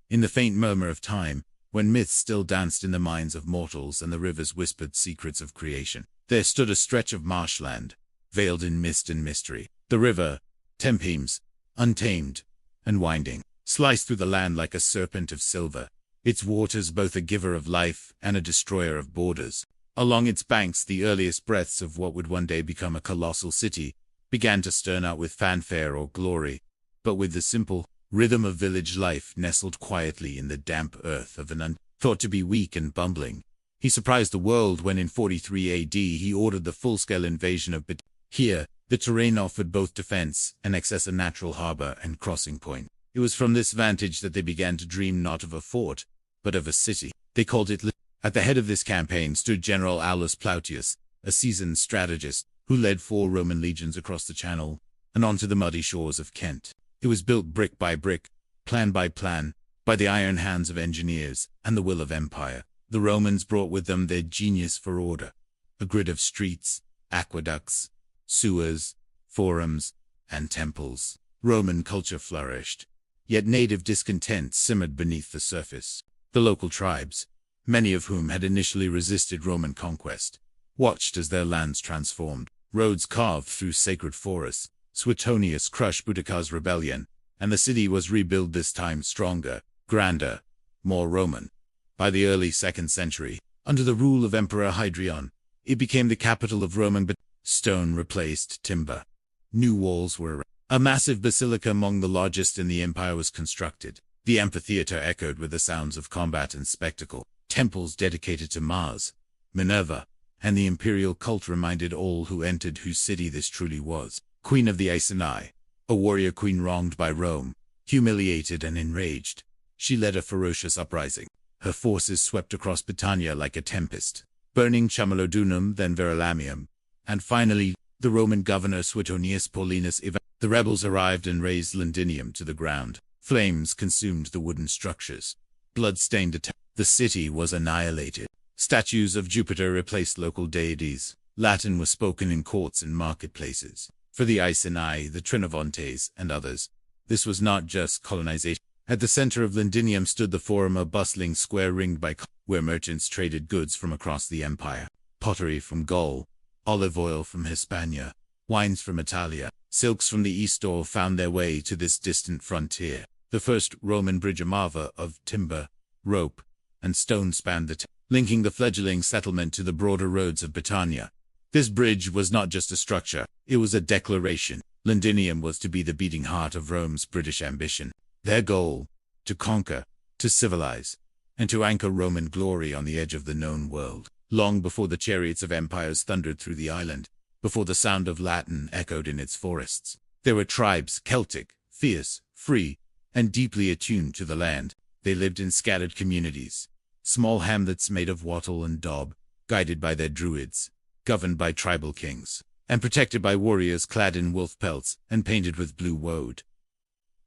In the faint murmur of time, when myths still danced in the minds of mortals and the rivers whispered secrets of creation, there stood a stretch of marshland, veiled in mist and mystery. The river Thames, untamed and winding, sliced through the land like a serpent of silver, its waters both a giver of life and a destroyer of borders. Along its banks, the earliest breaths of what would one day become a colossal city began to stir not with fanfare or glory, but with the simple rhythm of village life nestled quietly in the damp earth of an thought to be weak and bumbling. He surprised the world when in 43 AD he ordered the full-scale invasion of Boudica. Here, the terrain offered both defense and access, a natural harbor and crossing point. It was from this vantage that they began to dream not of a fort, but of a city. They called it At the head of this campaign stood General Aulus Plautius, a seasoned strategist, who led 4 Roman legions across the Channel and onto the muddy shores of Kent. It was built brick by brick, plan by plan, by the iron hands of engineers and the will of empire. The Romans brought with them their genius for order, a grid of streets, aqueducts, sewers, forums, and temples. Roman culture flourished, yet native discontent simmered beneath the surface. The local tribes, many of whom had initially resisted Roman conquest, watched as their lands transformed. Roads carved through sacred forests, Suetonius crushed Boudica's rebellion, and the city was rebuilt, this time stronger, grander, more Roman. By the early 2nd century, under the rule of Emperor Hadrian, it became the capital of Roman, but stone replaced timber. New walls were erected. A massive basilica among the largest in the empire was constructed. The amphitheater echoed with the sounds of combat and spectacle. Temples dedicated to Mars, Minerva, and the imperial cult reminded all who entered whose city this truly was. Queen of the Iceni, a warrior queen wronged by Rome, humiliated and enraged, she led a ferocious uprising. Her forces swept across Britannia like a tempest, burning Camulodunum, then Verulamium, and finally, the Roman governor Suetonius Paulinus. The rebels arrived and razed Londinium to the ground. Flames consumed the wooden structures. Blood stained the city was annihilated. Statues of Jupiter replaced local deities. Latin was spoken in courts and marketplaces. For the Iceni, the Trinovantes, and others, this was not just colonization. At the center of Londinium stood the Forum, a bustling square ringed by where merchants traded goods from across the empire. Pottery from Gaul, olive oil from Hispania, wines from Italia, silks from the East all found their way to this distant frontier. The first Roman bridge, a marvel of timber, rope, and stone, spanned the linking the fledgling settlement to the broader roads of Britannia. This bridge was not just a structure, it was a declaration. Londinium was to be the beating heart of Rome's British ambition. Their goal, to conquer, to civilize, and to anchor Roman glory on the edge of the known world. Long before the chariots of empires thundered through the island, before the sound of Latin echoed in its forests, there were tribes, Celtic, fierce, free, and deeply attuned to the land. They lived in scattered communities, small hamlets made of wattle and daub, guided by their druids, governed by tribal kings, and protected by warriors clad in wolf pelts and painted with blue woad.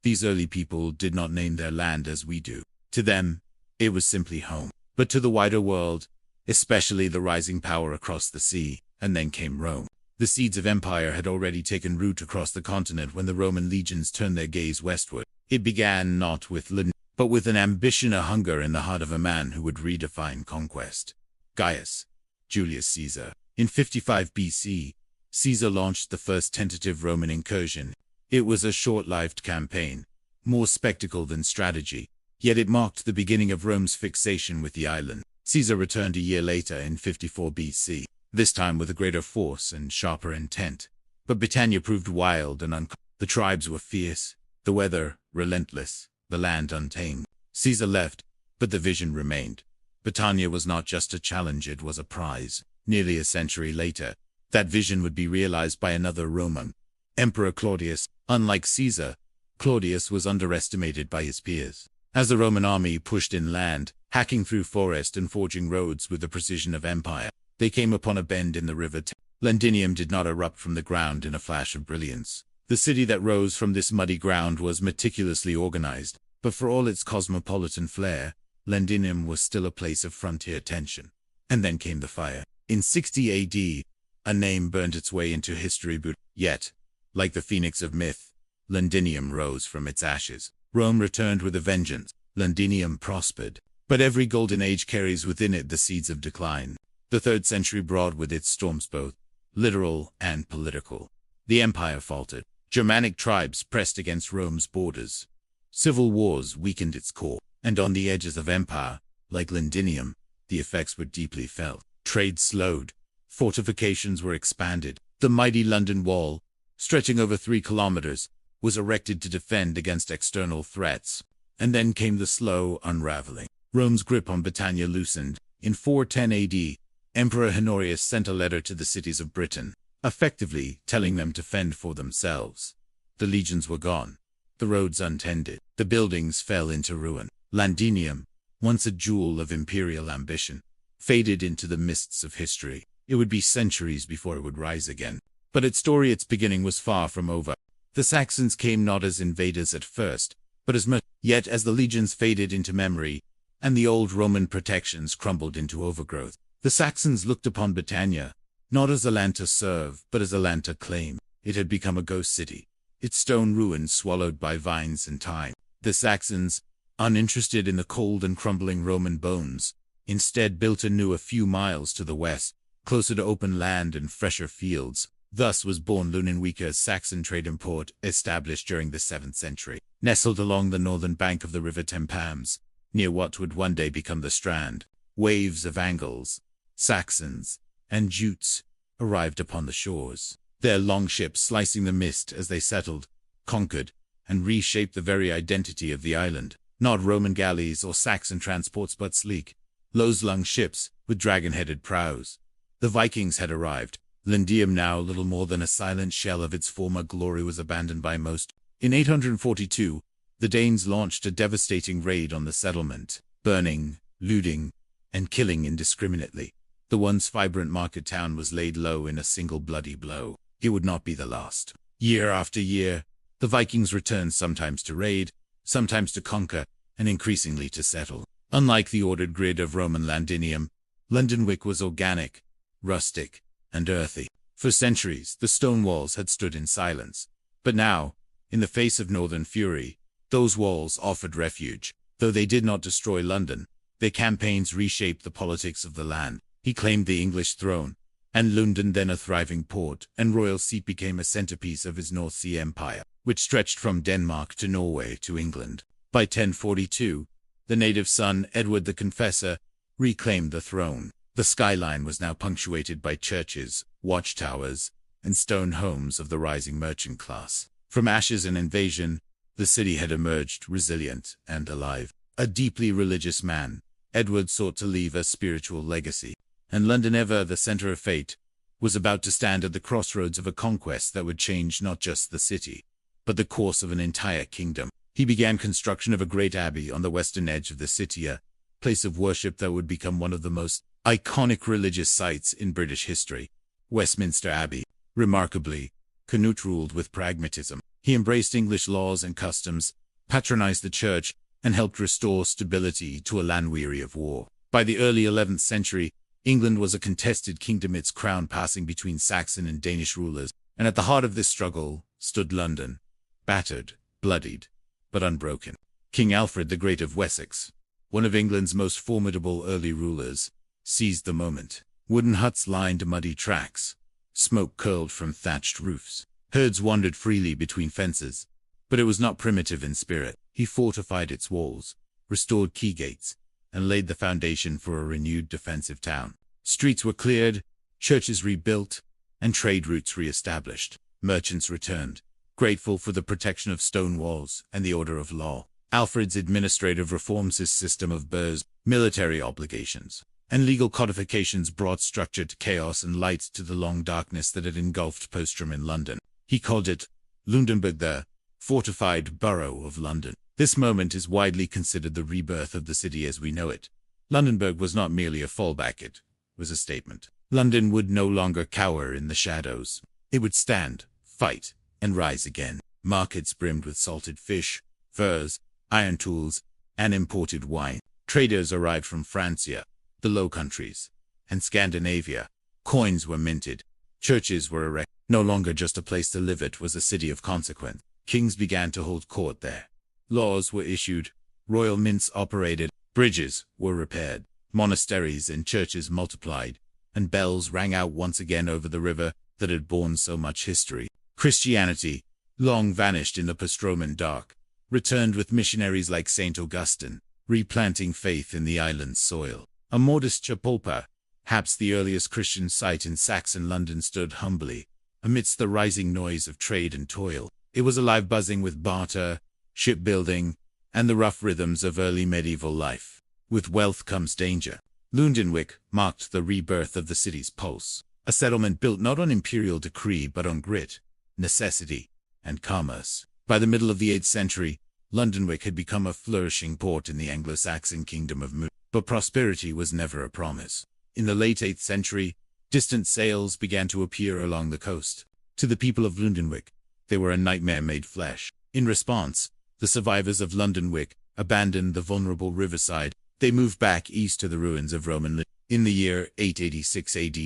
These early people did not name their land as we do. To them, it was simply home. But to the wider world, especially the rising power across the sea, and then came Rome. The seeds of empire had already taken root across the continent when the Roman legions turned their gaze westward. It began not with Londinium, but with an ambition, a hunger in the heart of a man who would redefine conquest. Gaius Julius Caesar. In 55 BC, Caesar launched the first tentative Roman incursion. It was a short-lived campaign, more spectacle than strategy, yet it marked the beginning of Rome's fixation with the island. Caesar returned a year later in 54 BC, this time with a greater force and sharper intent. But Britannia proved wild and the tribes were fierce, the weather relentless, the land untamed. Caesar left, but the vision remained. Britannia was not just a challenge, it was a prize. Nearly a century later, that vision would be realized by another Roman, Emperor Claudius. Unlike Caesar, Claudius was underestimated by his peers. As the Roman army pushed inland, hacking through forest and forging roads with the precision of empire, they came upon a bend in the River Thames. Londinium did not erupt from the ground in a flash of brilliance. The city that rose from this muddy ground was meticulously organized, but for all its cosmopolitan flair, Londinium was still a place of frontier tension. And then came the fire. In 60 AD, a name burned its way into history, but yet, like the phoenix of myth, Londinium rose from its ashes. Rome returned with a vengeance. Londinium prospered. But every golden age carries within it the seeds of decline. The 3rd century brought with it storms both literal and political. The empire faltered. Germanic tribes pressed against Rome's borders. Civil wars weakened its core. And on the edges of empire, like Londinium, the effects were deeply felt. Trade slowed. Fortifications were expanded. The mighty London Wall, stretching over 3 kilometers, was erected to defend against external threats. And then came the slow unraveling. Rome's grip on Britannia loosened. In 410 AD, Emperor Honorius sent a letter to the cities of Britain, effectively telling them to fend for themselves. The legions were gone, the roads untended, the buildings fell into ruin. Londinium, once a jewel of imperial ambition, faded into the mists of history. It would be centuries before it would rise again. But its story, its beginning, was far from over. The Saxons came not as invaders at first, but as much. Yet as the legions faded into memory, and the old Roman protections crumbled into overgrowth, the Saxons looked upon Britannia, not as a land to serve, but as a land to claim. It had become a ghost city, its stone ruins swallowed by vines and time. The Saxons, uninterested in the cold and crumbling Roman bones, instead built anew a few miles to the west, closer to open land and fresher fields. Thus was born Lunenwica's Saxon trading port, established during the 7th century. Nestled along the northern bank of the River Thames, near what would one day become the Strand, waves of Angles, Saxons, and Jutes arrived upon the shores. Their longships slicing the mist as they settled, conquered, and reshaped the very identity of the island. Not Roman galleys or Saxon transports, but sleek, low-slung ships with dragon-headed prows. The Vikings had arrived. Londinium, now little more than a silent shell of its former glory, was abandoned by most. In 842, the Danes launched a devastating raid on the settlement, burning, looting, and killing indiscriminately. The once vibrant market town was laid low in a single bloody blow. It would not be the last. Year after year, the Vikings returned, sometimes to raid, sometimes to conquer, and increasingly to settle. Unlike the ordered grid of Roman Londinium, Londonwic was organic, rustic, and earthy. For centuries, the stone walls had stood in silence. But now, in the face of northern fury, those walls offered refuge. Though they did not destroy London, their campaigns reshaped the politics of the land. He claimed the English throne, and London, then a thriving port and royal seat, became a centerpiece of his North Sea empire, which stretched from Denmark to Norway to England. By 1042, the native son, Edward the Confessor, reclaimed the throne. The skyline was now punctuated by churches, watchtowers, and stone homes of the rising merchant class. From ashes and invasion, the city had emerged resilient and alive. A deeply religious man, Edward sought to leave a spiritual legacy. And London, ever the center of fate, was about to stand at the crossroads of a conquest that would change not just the city, but the course of an entire kingdom. He began construction of a great abbey on the western edge of the city, a place of worship that would become one of the most iconic religious sites in British history. Westminster Abbey. Remarkably, Canute ruled with pragmatism. He embraced English laws and customs, patronized the church, and helped restore stability to a land weary of war. By the early 11th century, England was a contested kingdom, its crown passing between Saxon and Danish rulers, and at the heart of this struggle stood London, battered, bloodied, but unbroken. King Alfred the Great of Wessex, one of England's most formidable early rulers, seized the moment. Wooden huts lined muddy tracks. Smoke curled from thatched roofs. Herds wandered freely between fences. But it was not primitive in spirit. He fortified its walls, restored key gates, and laid the foundation for a renewed defensive town. Streets were cleared, churches rebuilt, and trade routes re-established. Merchants returned, grateful for the protection of stone walls and the order of law. Alfred's administrative reforms, his system of burghs, military obligations, and legal codifications brought structure to chaos and light to the long darkness that had engulfed postrum in London. He called it Lundenburg, the fortified borough of London. This moment is widely considered the rebirth of the city as we know it. Lundenburg was not merely a fallback, it was a statement. London would no longer cower in the shadows. It would stand, fight, and rise again. Markets brimmed with salted fish, furs, iron tools, and imported wine. Traders arrived from Francia, the Low Countries, and Scandinavia. Coins were minted. Churches were erected. No longer just a place to live, it was a city of consequence. Kings began to hold court there. Laws were issued, royal mints operated, bridges were repaired, monasteries and churches multiplied, and bells rang out once again over the river that had borne so much history. Christianity, long vanished in the post-Roman dark, returned with missionaries like St. Augustine, replanting faith in the island's soil. A modest chapulpa, perhaps the earliest Christian site in Saxon London, stood humbly amidst the rising noise of trade and toil. It was alive, buzzing with barter, shipbuilding, and the rough rhythms of early medieval life. With wealth comes danger. Lundinwick marked the rebirth of the city's pulse, a settlement built not on imperial decree but on grit, necessity, and commerce. By the middle of the 8th century, Lundinwick had become a flourishing port in the Anglo-Saxon kingdom of Mu. But prosperity was never a promise. In the late 8th century, distant sails began to appear along the coast. To the people of Lundinwick, they were a nightmare made flesh. In response, the survivors of Lundinwick abandoned the vulnerable riverside. They moved back east to the ruins of Roman Londinium. In the year 886 AD,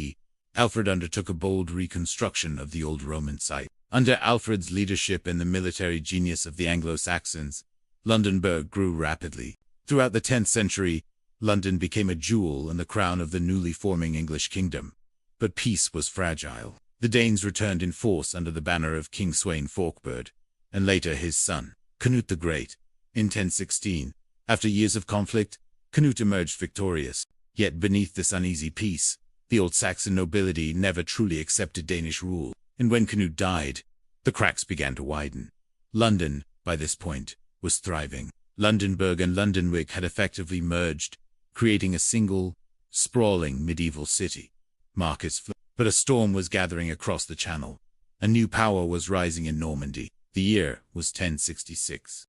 Alfred undertook a bold reconstruction of the old Roman site. Under Alfred's leadership and the military genius of the Anglo-Saxons, Londonburg grew rapidly. Throughout the 10th century, London became a jewel in the crown of the newly forming English kingdom. But peace was fragile. The Danes returned in force under the banner of King Sweyn Forkbeard, and later his son, Canute the Great. In 1016, after years of conflict, Canute emerged victorious. Yet beneath this uneasy peace, the old Saxon nobility never truly accepted Danish rule. And when Canute died, the cracks began to widen. London, by this point, was thriving. Londonburg and Lundinwick had effectively merged, creating a single, sprawling medieval city. Markets flourished, but a storm was gathering across the Channel. A new power was rising in Normandy. The year was 1066.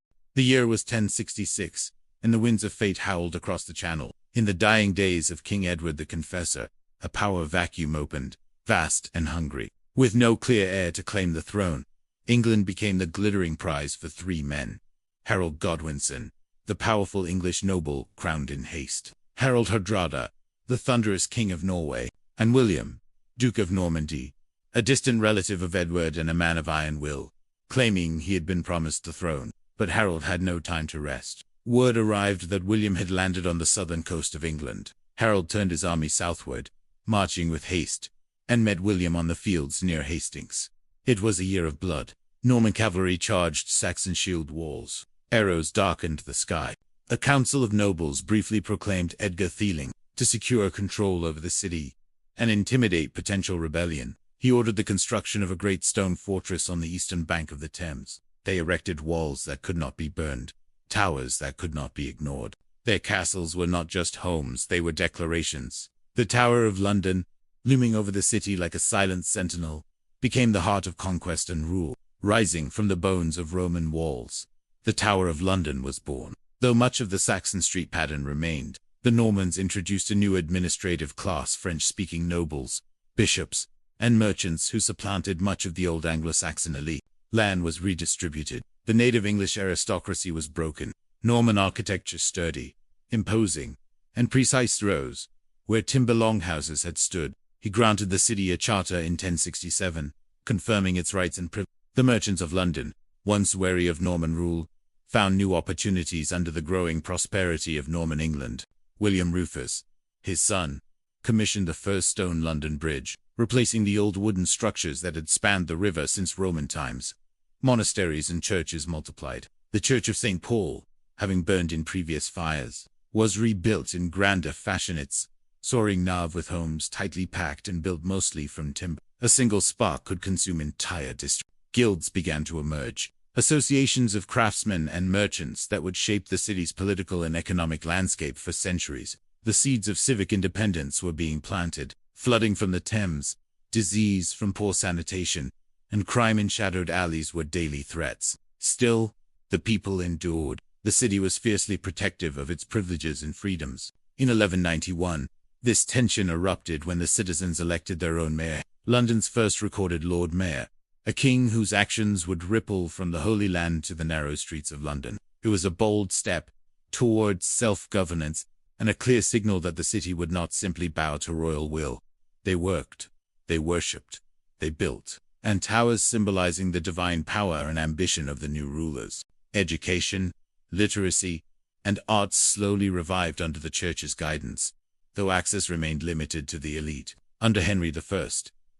And the winds of fate howled across the Channel. In the dying days of King Edward the Confessor, a power vacuum opened, vast and hungry. With no clear heir to claim the throne, England became the glittering prize for three men. Harold Godwinson, the powerful English noble crowned in haste. Harold Hardrada, the thunderous King of Norway. And William, Duke of Normandy, a distant relative of Edward and a man of iron will, claiming he had been promised the throne. But Harold had no time to rest. Word arrived that William had landed on the southern coast of England. Harold turned his army southward, marching with haste, and met William on the fields near Hastings. It was a year of blood. Norman cavalry charged Saxon shield walls. Arrows darkened the sky. A council of nobles briefly proclaimed Edgar Theling to secure control over the city and intimidate potential rebellion. He ordered the construction of a great stone fortress on the eastern bank of the Thames. They erected walls that could not be burned, towers that could not be ignored. Their castles were not just homes, they were declarations. The Tower of London, looming over the city like a silent sentinel, became the heart of conquest and rule. Rising from the bones of Roman walls, the Tower of London was born. Though much of the Saxon street pattern remained, the Normans introduced a new administrative class: French-speaking nobles, bishops, and merchants who supplanted much of the old Anglo-Saxon elite. Land was redistributed. The native English aristocracy was broken. Norman architecture sturdy, imposing, and precise rose where timber longhouses had stood. He granted the city a charter in 1067, confirming its rights and privileges. The merchants of London, once wary of Norman rule, found new opportunities under the growing prosperity of Norman England. William Rufus, his son, commissioned the first stone London Bridge, replacing the old wooden structures that had spanned the river since Roman times. Monasteries and churches multiplied. The Church of St. Paul, having burned in previous fires, was rebuilt in grander fashion. Its soaring nave with homes tightly packed and built mostly from timber. A single spark could consume entire districts. Guilds began to emerge, associations of craftsmen and merchants that would shape the city's political and economic landscape for centuries. The seeds of civic independence were being planted. Flooding from the Thames, disease from poor sanitation, and crime in shadowed alleys were daily threats. Still, the people endured. The city was fiercely protective of its privileges and freedoms. In 1191, this tension erupted when the citizens elected their own mayor, London's first recorded Lord Mayor, a king whose actions would ripple from the Holy Land to the narrow streets of London. It was a bold step towards self-governance and a clear signal that the city would not simply bow to royal will. They worked, they worshipped, they built, and towers symbolizing the divine power and ambition of the new rulers. Education, literacy, and arts slowly revived under the church's guidance, though access remained limited to the elite. Under Henry I,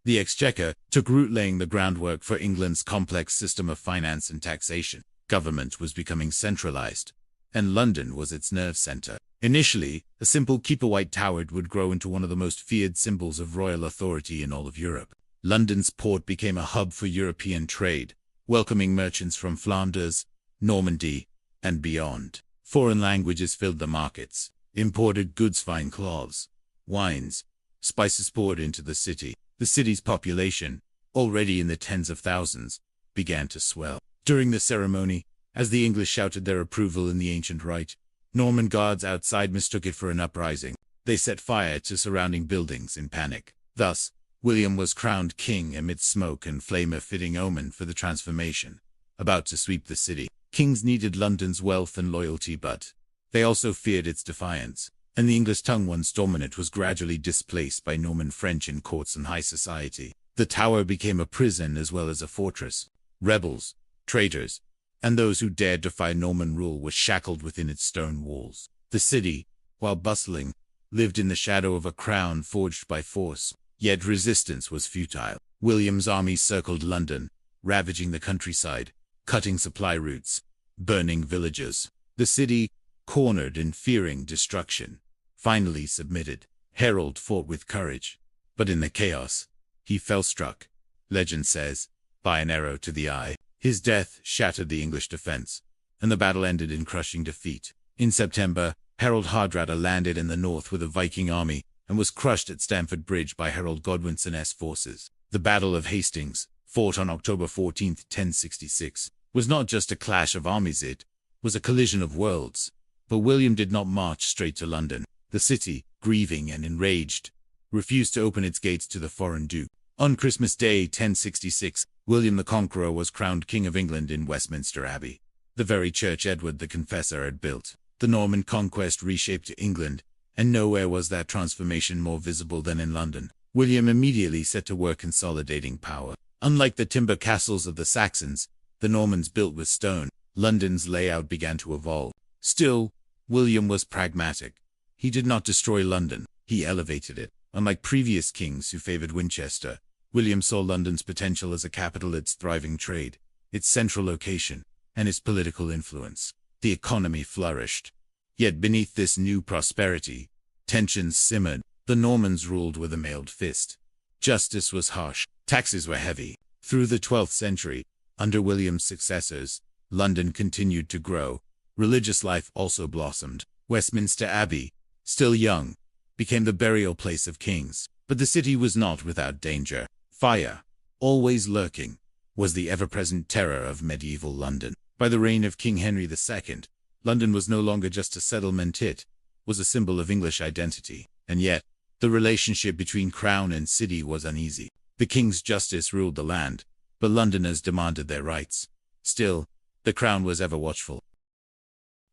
the Exchequer took root, laying the groundwork for England's complex system of finance and taxation. Government was becoming centralized, and London was its nerve center. Initially, a simple keep-a-white tower would grow into one of the most feared symbols of royal authority in all of Europe. London's port became a hub for European trade, welcoming merchants from Flanders, Normandy, and beyond. Foreign languages filled the markets, imported goods, fine cloths, wines, spices poured into the city. The city's population, already in the tens of thousands, began to swell. During the ceremony, as the English shouted their approval in the ancient rite, Norman guards outside mistook it for an uprising. They set fire to surrounding buildings in panic. Thus, William was crowned king amid smoke and flame, a fitting omen for the transformation about to sweep the city. Kings needed London's wealth and loyalty, but they also feared its defiance, and the English tongue, once dominant, was gradually displaced by Norman French in courts and high society. The tower became a prison as well as a fortress. Rebels, traitors, and those who dared defy Norman rule were shackled within its stone walls. The city, while bustling, lived in the shadow of a crown forged by force, yet resistance was futile. William's armies circled London, ravaging the countryside, cutting supply routes, burning villages. The city, cornered and fearing destruction, finally submitted. Harold fought with courage, but in the chaos, he fell, struck, legend says, by an arrow to the eye. His death shattered the English defense, and the battle ended in crushing defeat. In September, Harold Hardrada landed in the north with a Viking army and was crushed at Stamford Bridge by Harold Godwinson's forces. The Battle of Hastings, fought on October 14, 1066, was not just a clash of armies, it was a collision of worlds. But William did not march straight to London. The city, grieving and enraged, refused to open its gates to the foreign duke. On Christmas Day 1066, William the Conqueror was crowned King of England in Westminster Abbey, the very church Edward the Confessor had built. The Norman conquest reshaped England, and nowhere was that transformation more visible than in London. William immediately set to work consolidating power. Unlike the timber castles of the Saxons, the Normans built with stone, London's layout began to evolve. Still, William was pragmatic. He did not destroy London, he elevated it. Unlike previous kings who favored Winchester, William saw London's potential as a capital, its thriving trade, its central location, and its political influence. The economy flourished. Yet beneath this new prosperity, tensions simmered. The Normans ruled with a mailed fist. Justice was harsh. Taxes were heavy. Through the 12th century, under William's successors, London continued to grow. Religious life also blossomed. Westminster Abbey, still young, became the burial place of kings. But the city was not without danger. Fire, always lurking, was the ever-present terror of medieval London. By the reign of King Henry II, London was no longer just a settlement, it was a symbol of English identity. And yet, the relationship between crown and city was uneasy. The king's justice ruled the land, but Londoners demanded their rights. Still, the crown was ever watchful.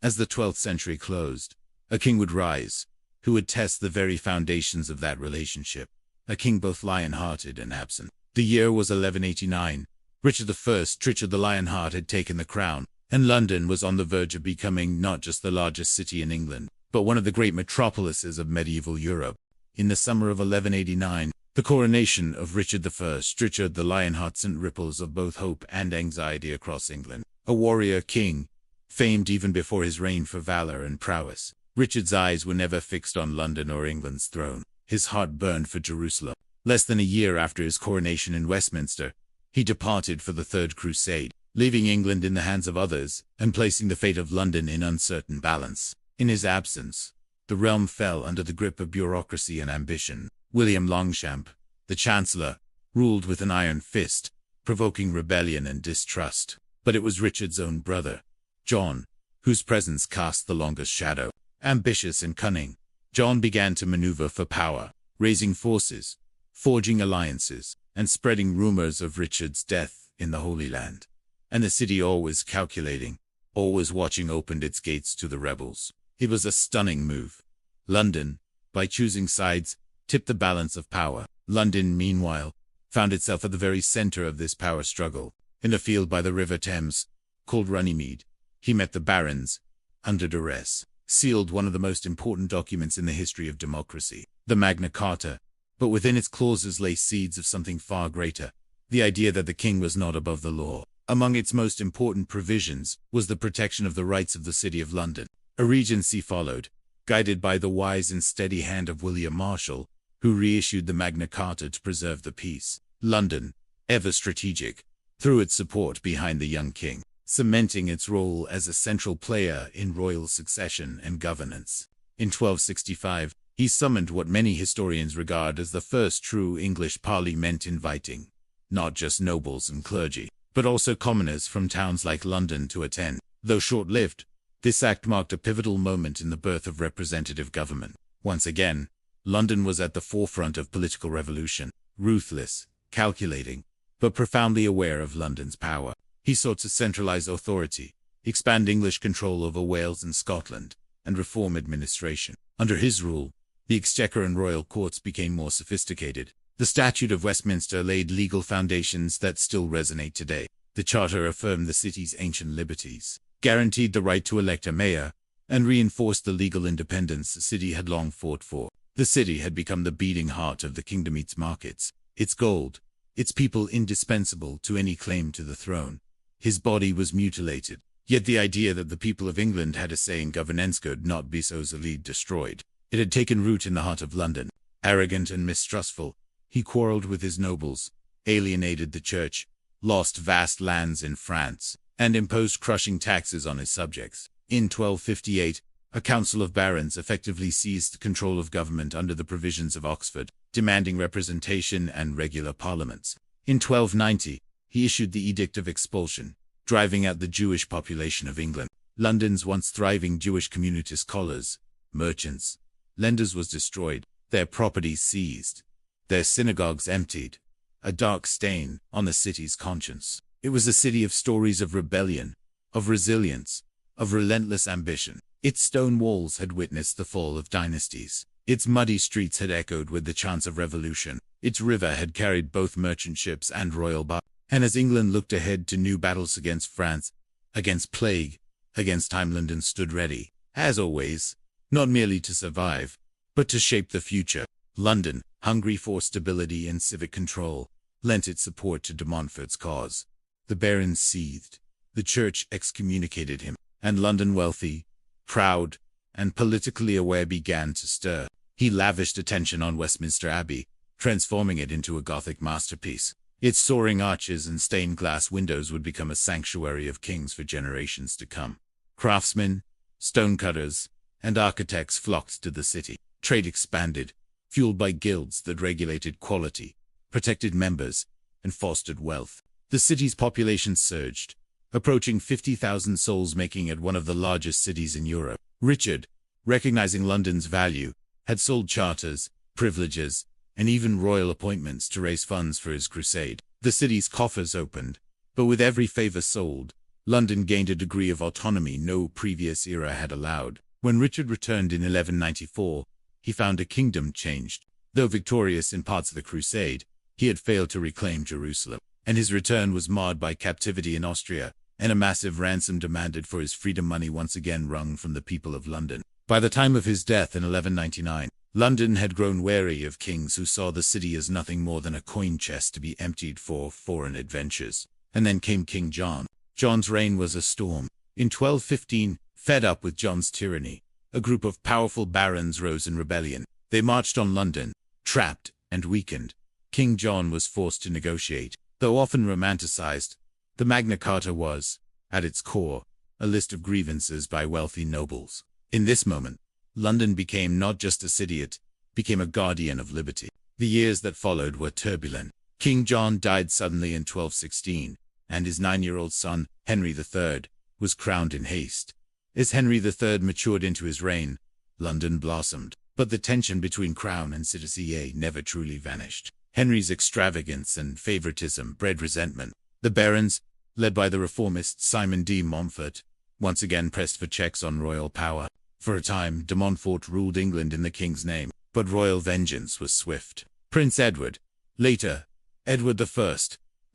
As the 12th century closed, a king would rise, who would test the very foundations of that relationship. A king both lion-hearted and absent. The year was 1189. Richard the Lionheart had taken the crown, and London was on the verge of becoming not just the largest city in England, but one of the great metropolises of medieval Europe. In the summer of 1189, the coronation of Richard the Lionheart sent ripples of both hope and anxiety across England. A warrior king, famed even before his reign for valor and prowess, Richard's eyes were never fixed on London or England's throne. His heart burned for Jerusalem. Less than a year after his coronation in Westminster, he departed for the Third Crusade, leaving England in the hands of others and placing the fate of London in uncertain balance. In his absence, the realm fell under the grip of bureaucracy and ambition. William Longchamp, the Chancellor, ruled with an iron fist, provoking rebellion and distrust. But it was Richard's own brother, John, whose presence cast the longest shadow. Ambitious and cunning, John began to maneuver for power, raising forces, forging alliances, and spreading rumors of Richard's death in the Holy Land. And the city, always calculating, always watching, opened its gates to the rebels. It was a stunning move. London, by choosing sides, tipped the balance of power. London, meanwhile, found itself at the very center of this power struggle. In a field by the River Thames, called Runnymede, he met the barons, under duress. sealed one of the most important documents in the history of democracy, the Magna Carta, but within its clauses lay seeds of something far greater, the idea that the king was not above the law. Among its most important provisions was the protection of the rights of the City of London. A regency followed, guided by the wise and steady hand of William Marshall, who reissued the Magna Carta to preserve the peace. London, ever strategic, threw its support behind the young king, cementing its role as a central player in royal succession and governance. In 1265, he summoned what many historians regard as the first true English parliament, inviting not just nobles and clergy, but also commoners from towns like London to attend. Though short-lived, this act marked a pivotal moment in the birth of representative government. Once again, London was at the forefront of political revolution, ruthless, calculating, but profoundly aware of London's power. He sought to centralize authority, expand English control over Wales and Scotland, and reform administration. Under his rule, the exchequer and royal courts became more sophisticated. The Statute of Westminster laid legal foundations that still resonate today. The Charter affirmed the city's ancient liberties, guaranteed the right to elect a mayor, and reinforced the legal independence the city had long fought for. The city had become the beating heart of the kingdom, its markets, its gold, its people indispensable to any claim to the throne. His body was mutilated, yet the idea that the people of England had a say in governance could not be so easily destroyed. It had taken root in the heart of London. Arrogant and mistrustful, he quarreled with his nobles, alienated the church, lost vast lands in France, and imposed crushing taxes on his subjects. In 1258, a council of barons effectively seized control of government under the provisions of Oxford, demanding representation and regular parliaments. In 1290, he issued the Edict of Expulsion, driving out the Jewish population of England. London's once thriving Jewish community, scholars, merchants, lenders, was destroyed, their property seized, their synagogues emptied, a dark stain on the city's conscience. It was a city of stories of rebellion, of resilience, of relentless ambition. Its stone walls had witnessed the fall of dynasties. Its muddy streets had echoed with the chants of revolution. Its river had carried both merchant ships and royal barges. And as England looked ahead to new battles against France, against plague, against time, London stood ready, as always, not merely to survive, but to shape the future. London, hungry for stability and civic control, lent its support to de Montfort's cause. The barons seethed, the church excommunicated him, and London, wealthy, proud, and politically aware, began to stir. He lavished attention on Westminster Abbey, transforming it into a Gothic masterpiece. Its soaring arches and stained glass windows would become a sanctuary of kings for generations to come. Craftsmen, stonecutters, and architects flocked to the city. Trade expanded, fueled by guilds that regulated quality, protected members, and fostered wealth. The city's population surged, approaching 50,000 souls, making it one of the largest cities in Europe. Richard, recognizing London's value, had sold charters, privileges, and even royal appointments to raise funds for his crusade. The city's coffers opened, but with every favor sold, London gained a degree of autonomy no previous era had allowed. When Richard returned in 1194, he found a kingdom changed. Though victorious in parts of the crusade, he had failed to reclaim Jerusalem, and his return was marred by captivity in Austria, and a massive ransom demanded for his freedom, money once again wrung from the people of London. By the time of his death in 1199, London had grown wary of kings who saw the city as nothing more than a coin chest to be emptied for foreign adventures. And then came King John. John's reign was a storm. In 1215, fed up with John's tyranny, a group of powerful barons rose in rebellion. They marched on London, trapped and weakened. King John was forced to negotiate. Though often romanticized, the Magna Carta was, at its core, a list of grievances by wealthy nobles. In this moment, London became not just a city, it became a guardian of liberty. The years that followed were turbulent. King John died suddenly in 1216, and his 9-year-old son, Henry III, was crowned in haste. As Henry III matured into his reign, London blossomed, but the tension between crown and citizenry never truly vanished. Henry's extravagance and favoritism bred resentment. The barons, led by the reformist Simon de Montfort, once again pressed for checks on royal power. For a time, de Montfort ruled England in the king's name, but royal vengeance was swift. Prince Edward, later Edward I,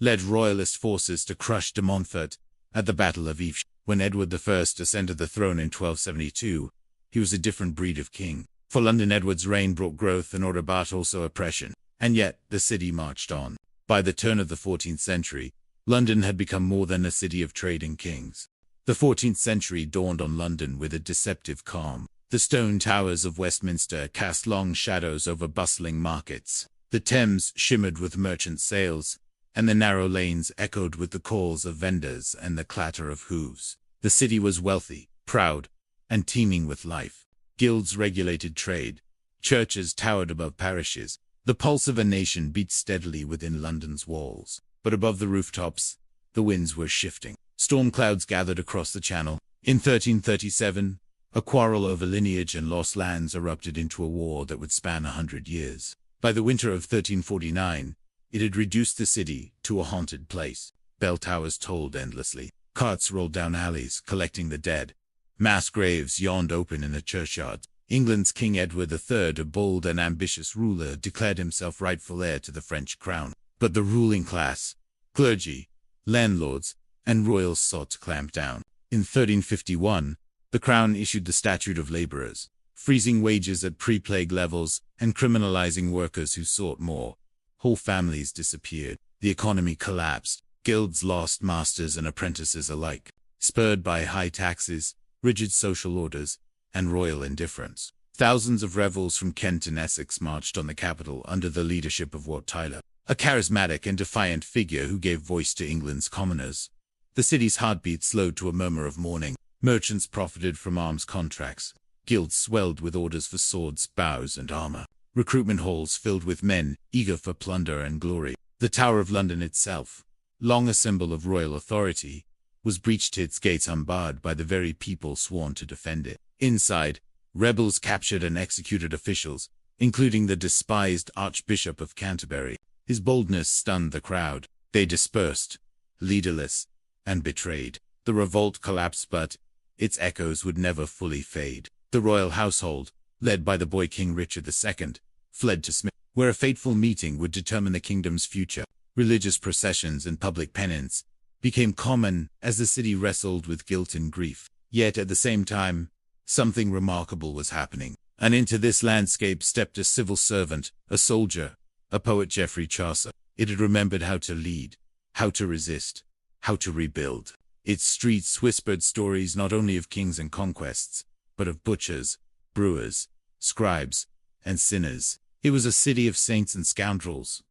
led royalist forces to crush de Montfort at the Battle of Yves. When Edward I ascended the throne in 1272, He was a different breed of king. For London, Edward's reign brought growth and order but also oppression. And yet, the city marched on. By the turn of the 14th century, London had become more than a city of trade and kings. The 14th century dawned on London with a deceptive calm. The stone towers of Westminster cast long shadows over bustling markets. The Thames shimmered with merchant sails, and the narrow lanes echoed with the calls of vendors and the clatter of hooves. The city was wealthy, proud, and teeming with life. Guilds regulated trade. Churches towered above parishes. The pulse of a nation beat steadily within London's walls. But above the rooftops, the winds were shifting. Storm clouds gathered across the Channel. In 1337, a quarrel over lineage and lost lands erupted into a war that would span 100 years. By the winter of 1349, it had reduced the city to a haunted place. Bell towers tolled endlessly. Carts rolled down alleys, collecting the dead. Mass graves yawned open in the churchyards. England's King Edward III, a bold and ambitious ruler, declared himself rightful heir to the French crown. But the ruling class, clergy, landlords, and royals sought to clamp down. In 1351, the Crown issued the Statute of Labourers, freezing wages at pre-plague levels and criminalizing workers who sought more. Whole families disappeared. The economy collapsed. Guilds lost masters and apprentices alike, spurred by high taxes, rigid social orders, and royal indifference. Thousands of rebels from Kent and Essex marched on the capital under the leadership of Wat Tyler, a charismatic and defiant figure who gave voice to England's commoners. The city's heartbeat slowed to a murmur of mourning. Merchants profited from arms contracts. Guilds swelled with orders for swords, bows, and armor. Recruitment halls filled with men, eager for plunder and glory. The Tower of London itself, long a symbol of royal authority, was breached, its gates unbarred by the very people sworn to defend it. Inside, rebels captured and executed officials, including the despised Archbishop of Canterbury. His boldness stunned the crowd. They dispersed, leaderless, and betrayed. The revolt collapsed, but its echoes would never fully fade. The royal household, led by the boy King Richard II, fled to Smith, where a fateful meeting would determine the kingdom's future. Religious processions and public penance became common as the city wrestled with guilt and grief. Yet at the same time, something remarkable was happening. And into this landscape stepped a civil servant, a soldier, a poet, Geoffrey Chaucer. It had remembered how to lead, how to resist, how to rebuild. Its streets whispered stories not only of kings and conquests, but of butchers, brewers, scribes, and sinners. It was a city of saints and scoundrels,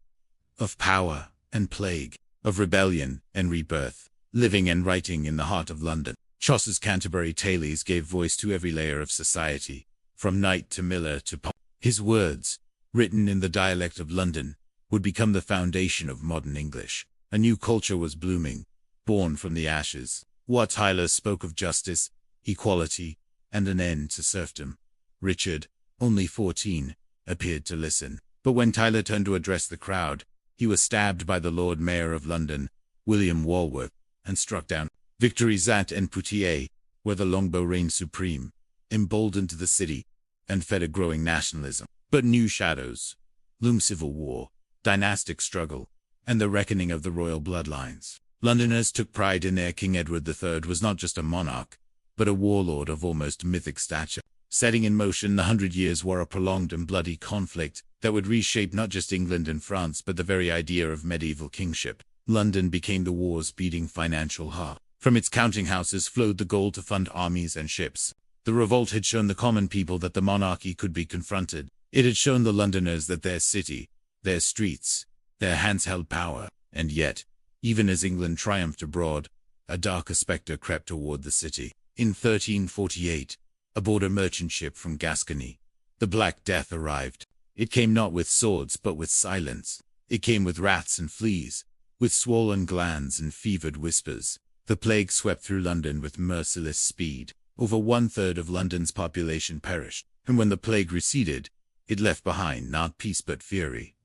of power and plague, of rebellion and rebirth, living and writing in the heart of London. Chaucer's Canterbury Tales gave voice to every layer of society, from knight to miller to pop. His words, written in the dialect of London, would become the foundation of modern English. A new culture was blooming, born from the ashes. Wat Tyler spoke of justice, equality, and an end to serfdom. Richard, only 14, appeared to listen. But when Tyler turned to address the crowd, he was stabbed by the Lord Mayor of London, William Walworth, and struck down. Victories at and Poitiers, where the longbow reigned supreme, emboldened the city and fed a growing nationalism. But new shadows loomed: civil war, dynastic struggle, and the reckoning of the royal bloodlines. Londoners took pride in their King. Edward III was not just a monarch, but a warlord of almost mythic stature, setting in motion the 100 Years' War, a prolonged and bloody conflict that would reshape not just England and France but the very idea of medieval kingship. London became the war's beating financial heart. From its counting houses flowed the gold to fund armies and ships. The revolt had shown the common people that the monarchy could be confronted. It had shown the Londoners that their city, their streets, their hands held power. And yet, even as England triumphed abroad, a darker spectre crept toward the city. In 1348, aboard a merchant ship from Gascony, the Black Death arrived. It came not with swords but with silence. It came with rats and fleas, with swollen glands and fevered whispers. The plague swept through London with merciless speed. Over 1/3 of London's population perished, and when the plague receded, it left behind not peace but fury.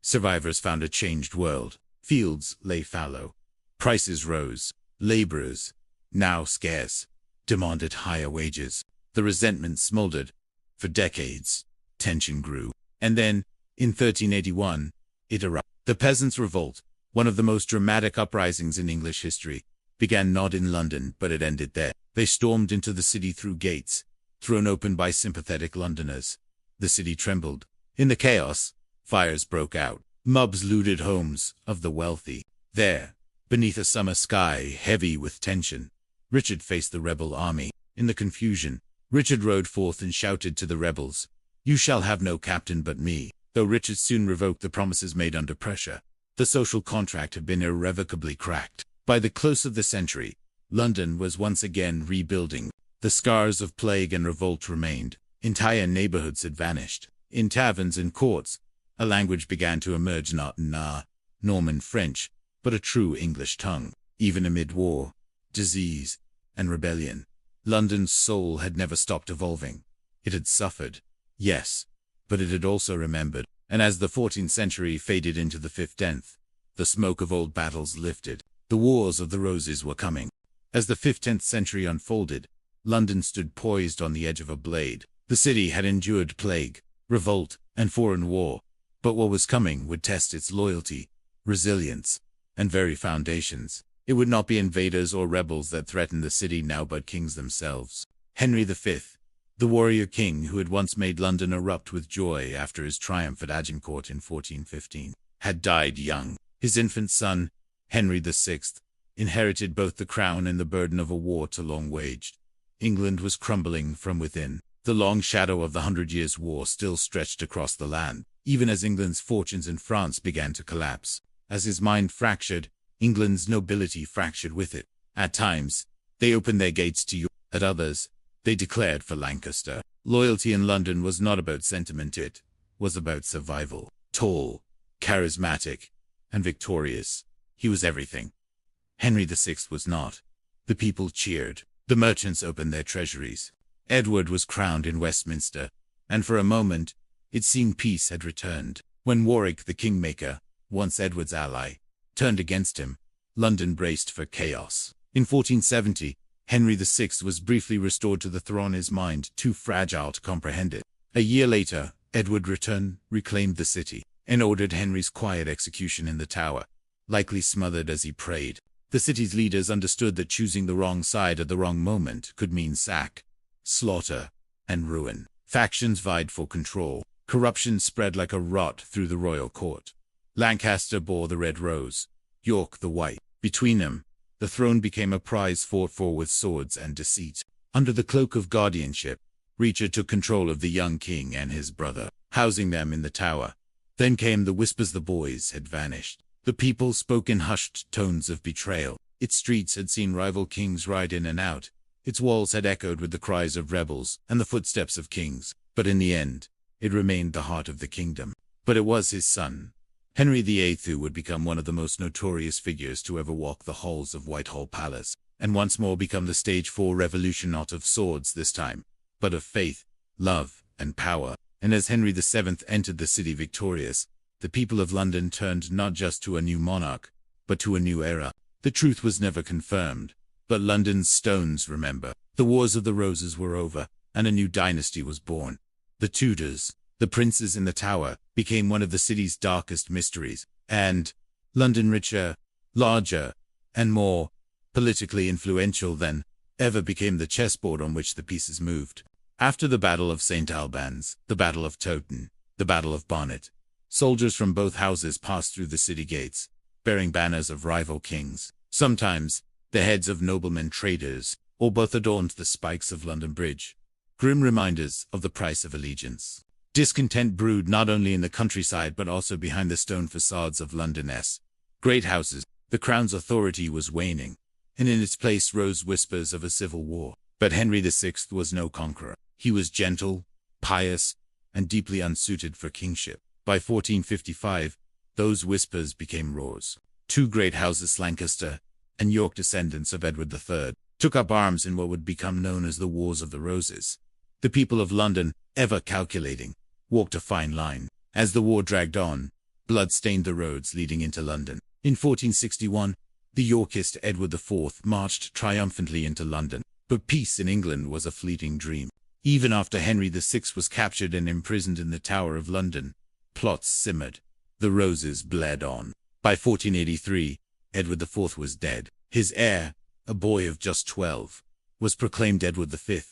Survivors found a changed world. Fields lay fallow. Prices rose. Laborers, now scarce, demanded higher wages. The resentment smoldered. For decades, tension grew. And then, in 1381, it erupted. The Peasants' Revolt, one of the most dramatic uprisings in English history, began not in London, but it ended there. They stormed into the city through gates, thrown open by sympathetic Londoners. The city trembled. In the chaos, fires broke out. Mobs looted homes of the wealthy. There, beneath a summer sky heavy with tension, Richard faced the rebel army. In the confusion, Richard rode forth and shouted to the rebels, "You shall have no captain but me." Though Richard soon revoked the promises made under pressure, the social contract had been irrevocably cracked. By the close of the century, London was once again rebuilding. The scars of plague and revolt remained. Entire neighborhoods had vanished. In taverns and courts, a language began to emerge, not Norman French, but a true English tongue. Even amid war, disease, and rebellion, London's soul had never stopped evolving. It had suffered, yes, but it had also remembered. And as the 14th century faded into the 15th, the smoke of old battles lifted. The Wars of the Roses were coming. As the 15th century unfolded, London stood poised on the edge of a blade. The city had endured plague, revolt, and foreign war, but what was coming would test its loyalty, resilience, and very foundations. It would not be invaders or rebels that threatened the city now, but kings themselves. Henry V, the warrior king who had once made London erupt with joy after his triumph at Agincourt in 1415, had died young. His infant son, Henry VI, inherited both the crown and the burden of a war too long waged. England was crumbling from within. The long shadow of the 100 Years' War still stretched across the land, even as England's fortunes in France began to collapse. As his mind fractured, England's nobility fractured with it. At times, they opened their gates to Europe. At others, they declared for Lancaster. Loyalty in London was not about sentiment, it was about survival. Tall, charismatic, and victorious, he was everything. Henry VI was not. The people cheered. The merchants opened their treasuries. Edward was crowned in Westminster, and for a moment, it seemed peace had returned. When Warwick the Kingmaker, once Edward's ally, turned against him, London braced for chaos. In 1470, Henry VI was briefly restored to the throne, his mind too fragile to comprehend it. A year later, Edward returned, reclaimed the city, and ordered Henry's quiet execution in the Tower, likely smothered as he prayed. The city's leaders understood that choosing the wrong side at the wrong moment could mean sack, slaughter, and ruin. Factions vied for control. Corruption spread like a rot through the royal court. Lancaster bore the red rose, York the white. Between them, the throne became a prize fought for with swords and deceit. Under the cloak of guardianship, Richard took control of the young king and his brother, housing them in the Tower. Then came the whispers. The boys had vanished. The people spoke in hushed tones of betrayal. Its streets had seen rival kings ride in and out. Its walls had echoed with the cries of rebels and the footsteps of kings. But in the end, it remained the heart of the kingdom. But it was his son, Henry VIII, who would become one of the most notorious figures to ever walk the halls of Whitehall Palace, and once more become the stage for revolution, not of swords this time, but of faith, love, and power. And as Henry VII entered the city victorious, the people of London turned not just to a new monarch, but to a new era. The truth was never confirmed, but London's stones remember. The Wars of the Roses were over, and a new dynasty was born. The Tudors, the princes in the Tower, became one of the city's darkest mysteries, and London, richer, larger, and more politically influential than ever, became the chessboard on which the pieces moved. After the Battle of St. Albans, the Battle of Towton, the Battle of Barnet, soldiers from both houses passed through the city gates, bearing banners of rival kings. Sometimes, the heads of noblemen, traders, or both adorned the spikes of London Bridge, grim reminders of the price of allegiance. Discontent brewed not only in the countryside but also behind the stone facades of London's great houses. The crown's authority was waning, and in its place rose whispers of a civil war. But Henry VI was no conqueror. He was gentle, pious, and deeply unsuited for kingship. By 1455, those whispers became roars. Two great houses, Lancaster and York, descendants of Edward III, took up arms in what would become known as the Wars of the Roses. The people of London, ever calculating, walked a fine line. As the war dragged on, blood stained the roads leading into London. In 1461, the Yorkist Edward IV marched triumphantly into London. But peace in England was a fleeting dream. Even after Henry VI was captured and imprisoned in the Tower of London, plots simmered. The roses bled on. By 1483, Edward IV was dead. His heir, a boy of just 12, was proclaimed Edward V,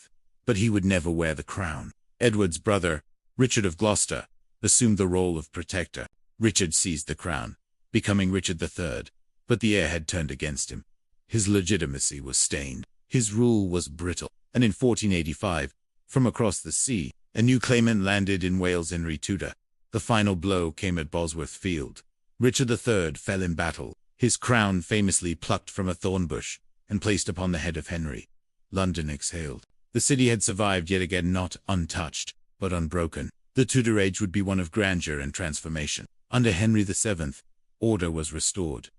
but he would never wear the crown. Edward's brother, Richard of Gloucester, assumed the role of protector. Richard seized the crown, becoming Richard III, but the heir had turned against him. His legitimacy was stained. His rule was brittle, and in 1485, from across the sea, a new claimant landed in Wales. Henry Tudor. The final blow came at Bosworth Field. Richard III fell in battle, his crown famously plucked from a thorn bush and placed upon the head of Henry. London exhaled. The city had survived yet again, not untouched, but unbroken. The Tudor age would be one of grandeur and transformation. Under Henry VII, order was restored.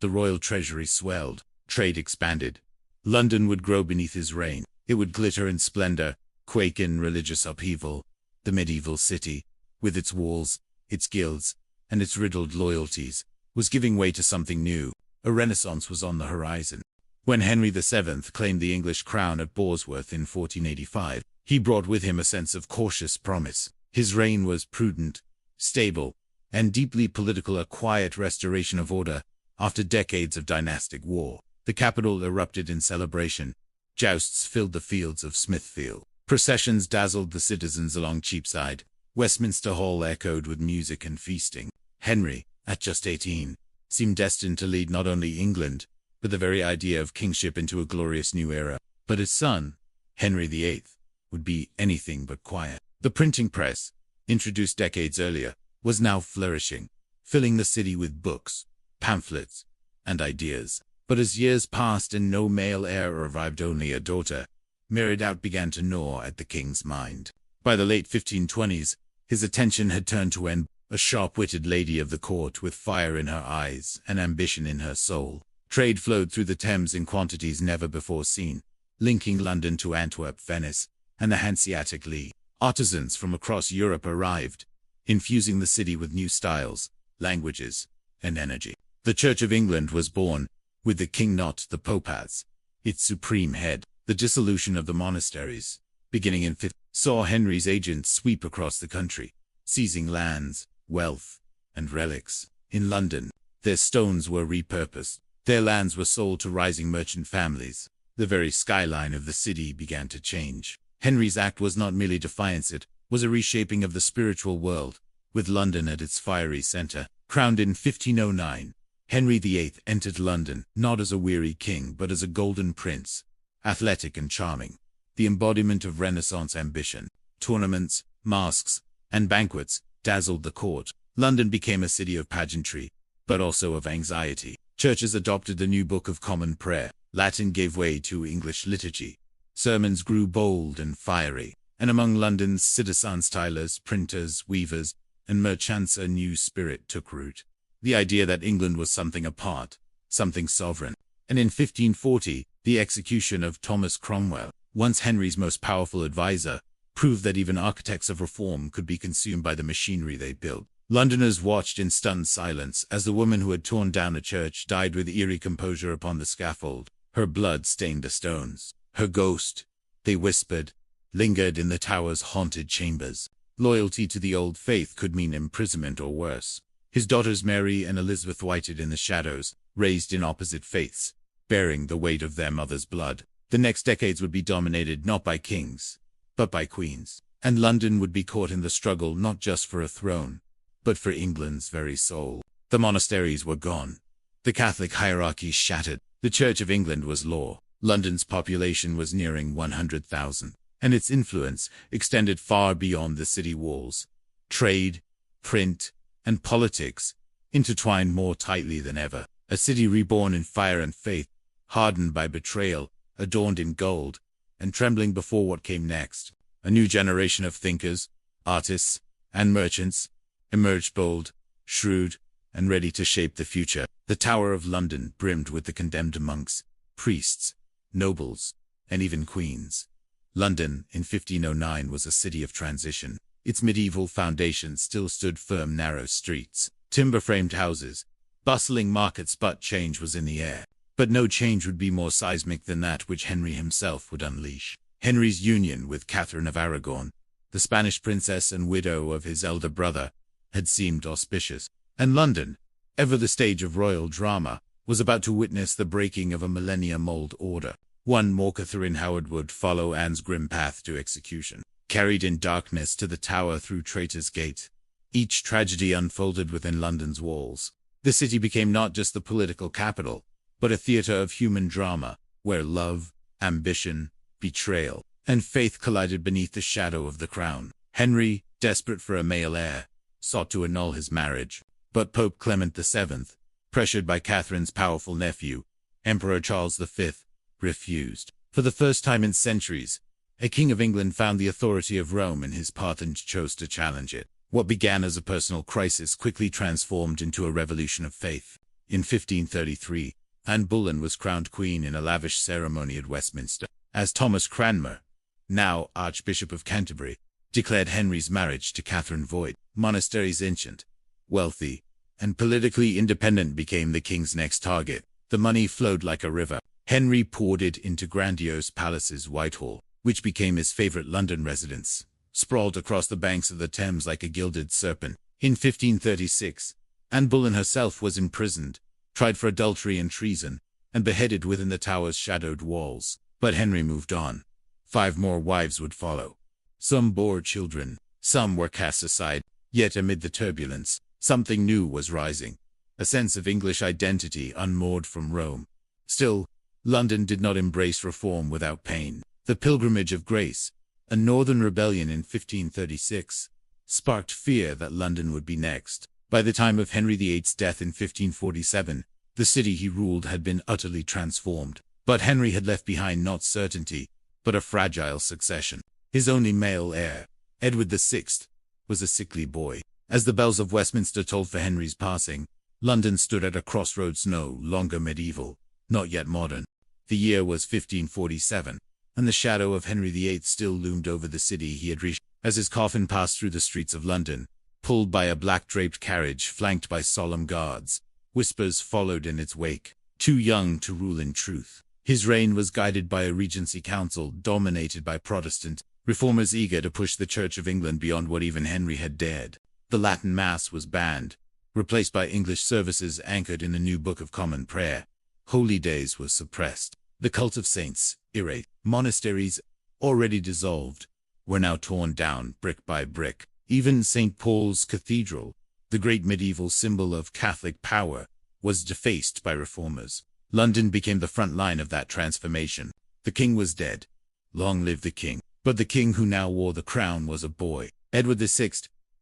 The royal treasury swelled, trade expanded. London would grow beneath his reign. It would glitter in splendor, quake in religious upheaval. The medieval city, with its walls, its guilds, and its riddled loyalties, was giving way to something new. A renaissance was on the horizon. When Henry VII claimed the English crown at Bosworth in 1485, he brought with him a sense of cautious promise. His reign was prudent, stable, and deeply political, a quiet restoration of order after decades of dynastic war. The capital erupted in celebration. Jousts filled the fields of Smithfield. Processions dazzled the citizens along Cheapside. Westminster Hall echoed with music and feasting. Henry, at just 18, seemed destined to lead not only England, but the very idea of kingship into a glorious new era. But his son, Henry VIII, would be anything but quiet. The printing press, introduced decades earlier, was now flourishing, filling the city with books, pamphlets, and ideas. But as years passed and no male heir arrived, only a daughter, Mary Doubt began to gnaw at the king's mind. By the late 1520s, his attention had turned to Anne, a sharp-witted lady of the court with fire in her eyes and ambition in her soul. Trade flowed through the Thames in quantities never before seen, linking London to Antwerp, Venice, and the Hanseatic League. Artisans from across Europe arrived, infusing the city with new styles, languages, and energy. The Church of England was born, with the king, not the pope, as its supreme head. The dissolution of the monasteries, beginning in 5th, saw Henry's agents sweep across the country, seizing lands, wealth, and relics. In London, their stones were repurposed. Their lands were sold to rising merchant families. The very skyline of the city began to change. Henry's act was not merely defiance, it was a reshaping of the spiritual world, with London at its fiery center. Crowned in 1509, Henry VIII entered London, not as a weary king but as a golden prince, athletic and charming, the embodiment of Renaissance ambition. Tournaments, masques, and banquets dazzled the court. London became a city of pageantry, but also of anxiety. Churches adopted the new Book of Common Prayer. Latin gave way to English liturgy. Sermons grew bold and fiery, and among London's citizens, tailors, printers, weavers, and merchants, a new spirit took root. The idea that England was something apart, something sovereign. And in 1540, the execution of Thomas Cromwell, once Henry's most powerful advisor, proved that even architects of reform could be consumed by the machinery they built. Londoners watched in stunned silence as the woman who had torn down a church died with eerie composure upon the scaffold. Her blood stained the stones. Her ghost, they whispered, lingered in the tower's haunted chambers. Loyalty to the old faith could mean imprisonment or worse. His daughters Mary and Elizabeth waited in the shadows, raised in opposite faiths, bearing the weight of their mother's blood. The next decades would be dominated not by kings, but by queens. And London would be caught in the struggle not just for a throne, but for England's very soul. The monasteries were gone. The Catholic hierarchy shattered. The Church of England was law. London's population was nearing 100,000, and its influence extended far beyond the city walls. Trade, print, and politics intertwined more tightly than ever. A city reborn in fire and faith, hardened by betrayal, adorned in gold, and trembling before what came next. A new generation of thinkers, artists, and merchants emerged, bold, shrewd, and ready to shape the future. The Tower of London brimmed with the condemned monks, priests, nobles, and even queens. London, in 1509, was a city of transition. Its medieval foundations still stood firm: narrow streets, timber-framed houses, bustling markets, but change was in the air. But no change would be more seismic than that which Henry himself would unleash. Henry's union with Catherine of Aragon, the Spanish princess and widow of his elder brother, had seemed auspicious. And London, ever the stage of royal drama, was about to witness the breaking of a millennium-old order. One more Catherine Howard would follow Anne's grim path to execution, carried in darkness to the Tower through Traitor's Gate. Each tragedy unfolded within London's walls. The city became not just the political capital, but a theatre of human drama, where love, ambition, betrayal, and faith collided beneath the shadow of the crown. Henry, desperate for a male heir, sought to annul his marriage, but Pope Clement VII, pressured by Catherine's powerful nephew, Emperor Charles V, refused. For the first time in centuries, a king of England found the authority of Rome in his path and chose to challenge it. What began as a personal crisis quickly transformed into a revolution of faith. In 1533, Anne Boleyn was crowned queen in a lavish ceremony at Westminster, as Thomas Cranmer, now Archbishop of Canterbury, declared Henry's marriage to Catherine void. Monasteries ancient, wealthy, and politically independent became the king's next target. The money flowed like a river. Henry poured it into grandiose palaces. Whitehall, which became his favorite London residence, sprawled across the banks of the Thames like a gilded serpent. In 1536, Anne Boleyn herself was imprisoned, tried for adultery and treason, and beheaded within the Tower's shadowed walls. But Henry moved on. 5 more wives would follow. Some bore children, some were cast aside. Yet amid the turbulence, something new was rising, a sense of English identity unmoored from Rome. Still, London did not embrace reform without pain. The Pilgrimage of Grace, a northern rebellion in 1536, sparked fear that London would be next. By the time of Henry VIII's death in 1547, the city he ruled had been utterly transformed. But Henry had left behind not certainty, but a fragile succession. His only male heir, Edward VI, was a sickly boy. As the bells of Westminster tolled for Henry's passing, London stood at a crossroads, no longer medieval, not yet modern. The year was 1547, and the shadow of Henry VIII still loomed over the city he had reached. As his coffin passed through the streets of London, pulled by a black-draped carriage flanked by solemn guards, whispers followed in its wake. Too young to rule in truth. His reign was guided by a regency council dominated by Protestant reformers eager to push the Church of England beyond what even Henry had dared. The Latin Mass was banned, replaced by English services anchored in a new Book of Common Prayer. Holy days was suppressed. The cult of saints, irate, monasteries, already dissolved, were now torn down brick by brick. Even St. Paul's Cathedral, the great medieval symbol of Catholic power, was defaced by reformers. London became the front line of that transformation. The king was dead. Long live the king. But the king who now wore the crown was a boy. Edward VI,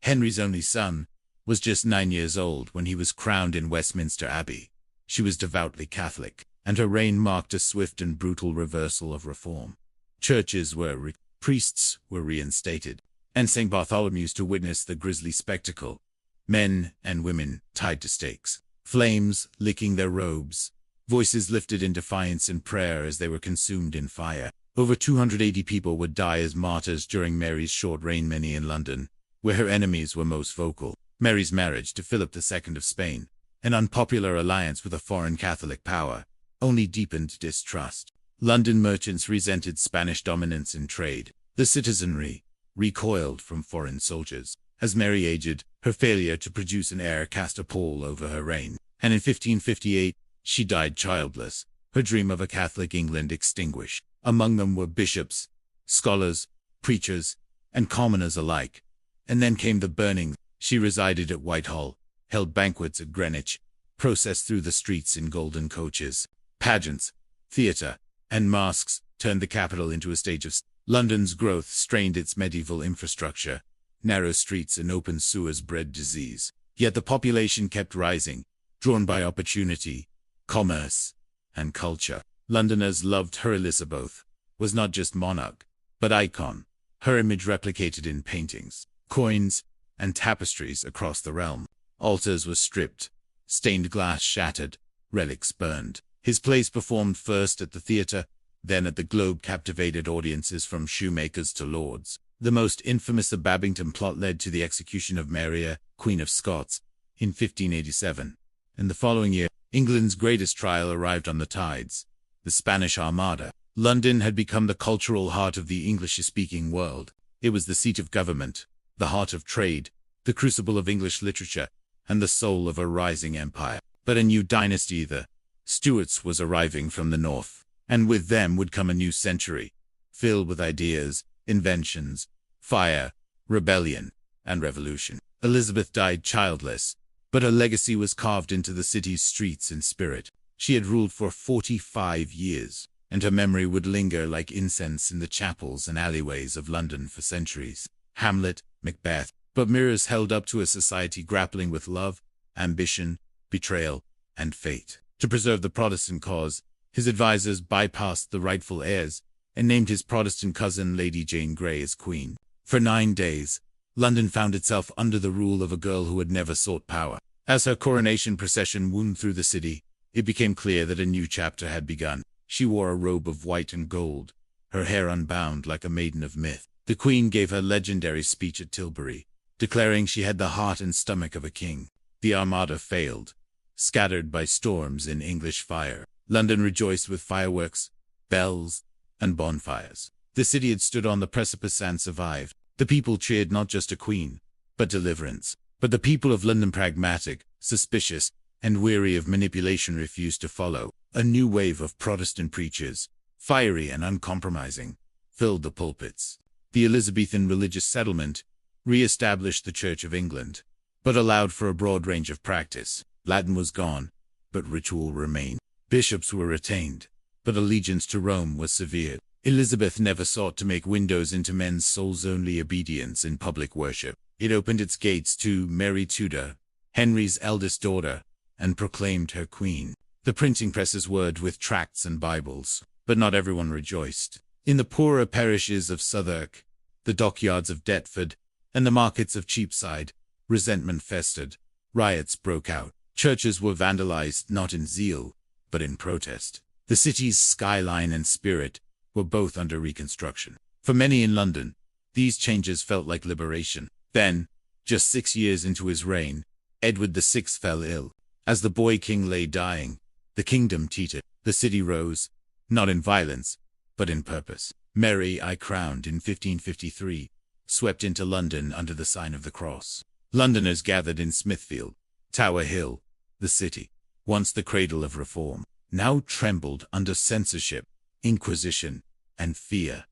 Henry's only son, was just 9 years old when he was crowned in Westminster Abbey. She was devoutly Catholic, and her reign marked a swift and brutal reversal of reform. Churches were priests were reinstated, and St. Bartholomew's to witness the grisly spectacle. Men and women tied to stakes, flames licking their robes, voices lifted in defiance and prayer as they were consumed in fire. Over 280 people would die as martyrs during Mary's short reign, many in London, where her enemies were most vocal. Mary's marriage to Philip II of Spain, an unpopular alliance with a foreign Catholic power, only deepened distrust. London merchants resented Spanish dominance in trade. The citizenry recoiled from foreign soldiers. As Mary aged, her failure to produce an heir cast a pall over her reign, and in 1558, she died childless, her dream of a Catholic England extinguished. Among them were bishops, scholars, preachers, and commoners alike. And then came the burning. She resided at Whitehall, held banquets at Greenwich, processed through the streets in golden coaches. Pageants, theatre, and masques turned the capital into a stage of London's growth strained its medieval infrastructure. Narrow streets and open sewers bred disease. Yet the population kept rising, drawn by opportunity, commerce, and culture. Londoners loved her. Elizabeth was not just monarch, but icon. Her image replicated in paintings, coins, and tapestries across the realm. Altars were stripped, stained glass shattered, relics burned. His plays performed first at the theatre, then at the Globe captivated audiences from shoemakers to lords. The most infamous of Babington plot led to the execution of Maria, Queen of Scots, in 1587. In the following year, England's greatest trial arrived on the tides. The Spanish Armada. London had become the cultural heart of the English-speaking world. It was the seat of government, the heart of trade, the crucible of English literature, and the soul of a rising empire. But a new dynasty, the Stuarts, was arriving from the north. and with them would come a new century, filled with ideas, inventions, fire, rebellion, and revolution. Elizabeth died childless, but her legacy was carved into the city's streets and spirit. She had ruled for 45 years, and her memory would linger like incense in the chapels and alleyways of London for centuries. Hamlet, Macbeth, but mirrors held up to a society grappling with love, ambition, betrayal, and fate. To preserve the Protestant cause, his advisors bypassed the rightful heirs and named his Protestant cousin Lady Jane Grey as queen. For 9 days, London found itself under the rule of a girl who had never sought power. As her coronation procession wound through the city, it became clear that a new chapter had begun. She wore a robe of white and gold, her hair unbound like a maiden of myth. The queen gave her legendary speech at Tilbury, declaring she had the heart and stomach of a king. The Armada failed, scattered by storms in English fire. London rejoiced with fireworks, bells, and bonfires. The city had stood on the precipice and survived. The people cheered not just a queen, but deliverance. But the people of London, pragmatic, suspicious, and weary of manipulation, refused to follow. A new wave of Protestant preachers, fiery and uncompromising, filled the pulpits. The Elizabethan religious settlement re-established the Church of England, but allowed for a broad range of practice. Latin was gone, but ritual remained. Bishops were retained, but allegiance to Rome was severed. Elizabeth never sought to make windows into men's souls, only obedience in public worship. It opened its gates to Mary Tudor, Henry's eldest daughter, and proclaimed her queen. The printing presses whirred with tracts and Bibles, but not everyone rejoiced. In the poorer parishes of Southwark, the dockyards of Deptford, and the markets of Cheapside, resentment festered. Riots broke out. Churches were vandalized not in zeal, but in protest. The city's skyline and spirit were both under reconstruction. For many in London, these changes felt like liberation. Then, just 6 years into his reign, Edward VI fell ill. As the boy king lay dying, the kingdom teetered. The city rose, not in violence, but in purpose. Mary, I crowned in 1553, swept into London under the sign of the cross. Londoners gathered in Smithfield, Tower Hill, the city, once the cradle of reform, now trembled under censorship, inquisition, and fear.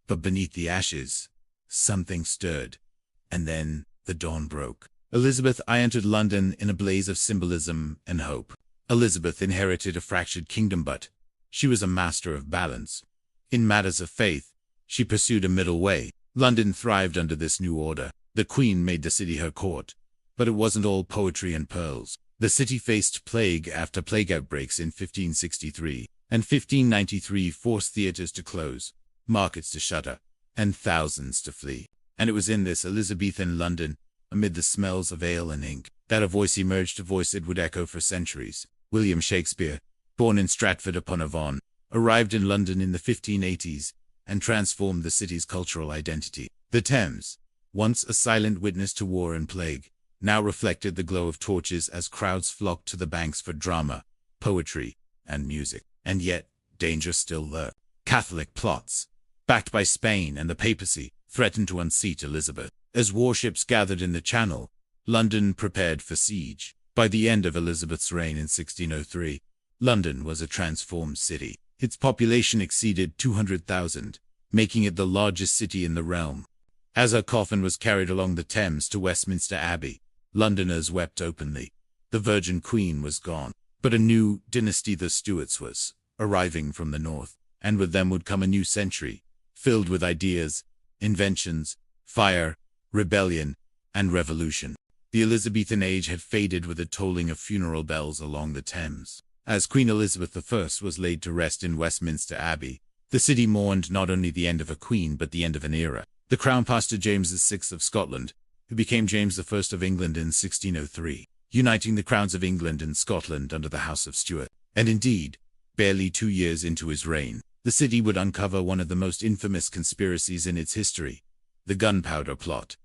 But beneath the ashes, something stirred. And then the dawn broke. Elizabeth I entered London in a blaze of symbolism and hope. Elizabeth inherited a fractured kingdom, but she was a master of balance. In matters of faith, she pursued a middle way. London thrived under this new order. The Queen made the city her court, but it wasn't all poetry and pearls. The city faced plague after plague outbreaks in 1563, and 1593 forced theaters to close, markets to shutter, and thousands to flee. And it was in this Elizabethan London, amid the smells of ale and ink, that a voice emerged, a voice it would echo for centuries. William Shakespeare, born in Stratford-upon-Avon, arrived in London in the 1580s and transformed the city's cultural identity. The Thames, once a silent witness to war and plague, now reflected the glow of torches as crowds flocked to the banks for drama, poetry, and music. And yet, danger still lurked. Catholic plots, backed by Spain and the papacy, threatened to unseat Elizabeth. As warships gathered in the Channel, London prepared for siege. By the end of Elizabeth's reign in 1603, London was a transformed city. Its population exceeded 200,000, making it the largest city in the realm. As her coffin was carried along the Thames to Westminster Abbey, Londoners wept openly. The Virgin Queen was gone, but a new dynasty, the Stuarts, was arriving from the north, and with them would come a new century, filled with ideas, inventions, fire, rebellion, and revolution. The Elizabethan age had faded with the tolling of funeral bells along the Thames. As Queen Elizabeth I was laid to rest in Westminster Abbey, the city mourned not only the end of a queen but the end of an era. The crown passed to James VI of Scotland, who became James I of England in 1603, uniting the crowns of England and Scotland under the House of Stuart. And indeed, barely 2 years into his reign, the city would uncover one of the most infamous conspiracies in its history, the Gunpowder Plot.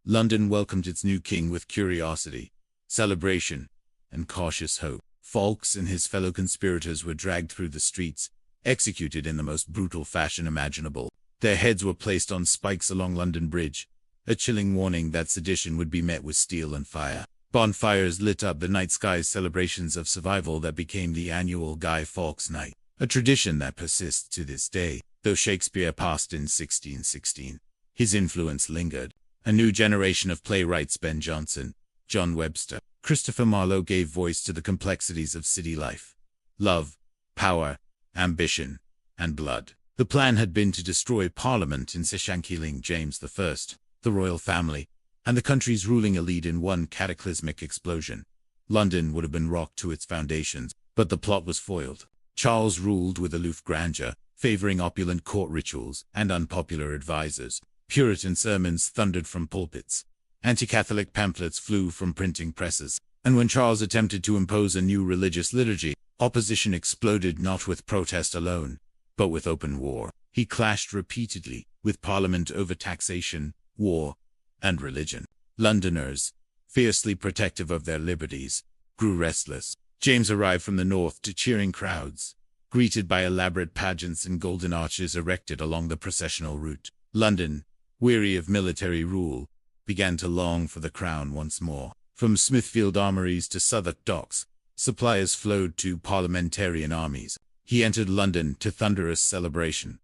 London welcomed its new king with curiosity, celebration, and cautious hope. Fawkes and his fellow conspirators were dragged through the streets, executed in the most brutal fashion imaginable. Their heads were placed on spikes along London Bridge, a chilling warning that sedition would be met with steel and fire. Bonfires lit up the night skies, celebrations of survival that became the annual Guy Fawkes Night. a tradition that persists to this day. Though Shakespeare passed in 1616, his influence lingered. A new generation of playwrights, Ben Jonson, John Webster, Christopher Marlowe, gave voice to the complexities of city life: love, power, ambition, and blood. The plan had been to destroy Parliament in killing James I, the royal family, and the country's ruling elite in one cataclysmic explosion. London would have been rocked to its foundations, but the plot was foiled. Charles ruled with aloof grandeur, favoring opulent court rituals and unpopular advisors. Puritan sermons thundered from pulpits. Anti-Catholic pamphlets flew from printing presses. And when Charles attempted to impose a new religious liturgy, opposition exploded not with protest alone, but with open war. He clashed repeatedly with Parliament over taxation, war, and religion. Londoners, fiercely protective of their liberties, grew restless. James arrived from the north to cheering crowds, greeted by elaborate pageants and golden arches erected along the processional route. London, weary of military rule, began to long for the crown once more. From Smithfield armories to Southwark docks, supplies flowed to parliamentarian armies. He entered London to thunderous celebration.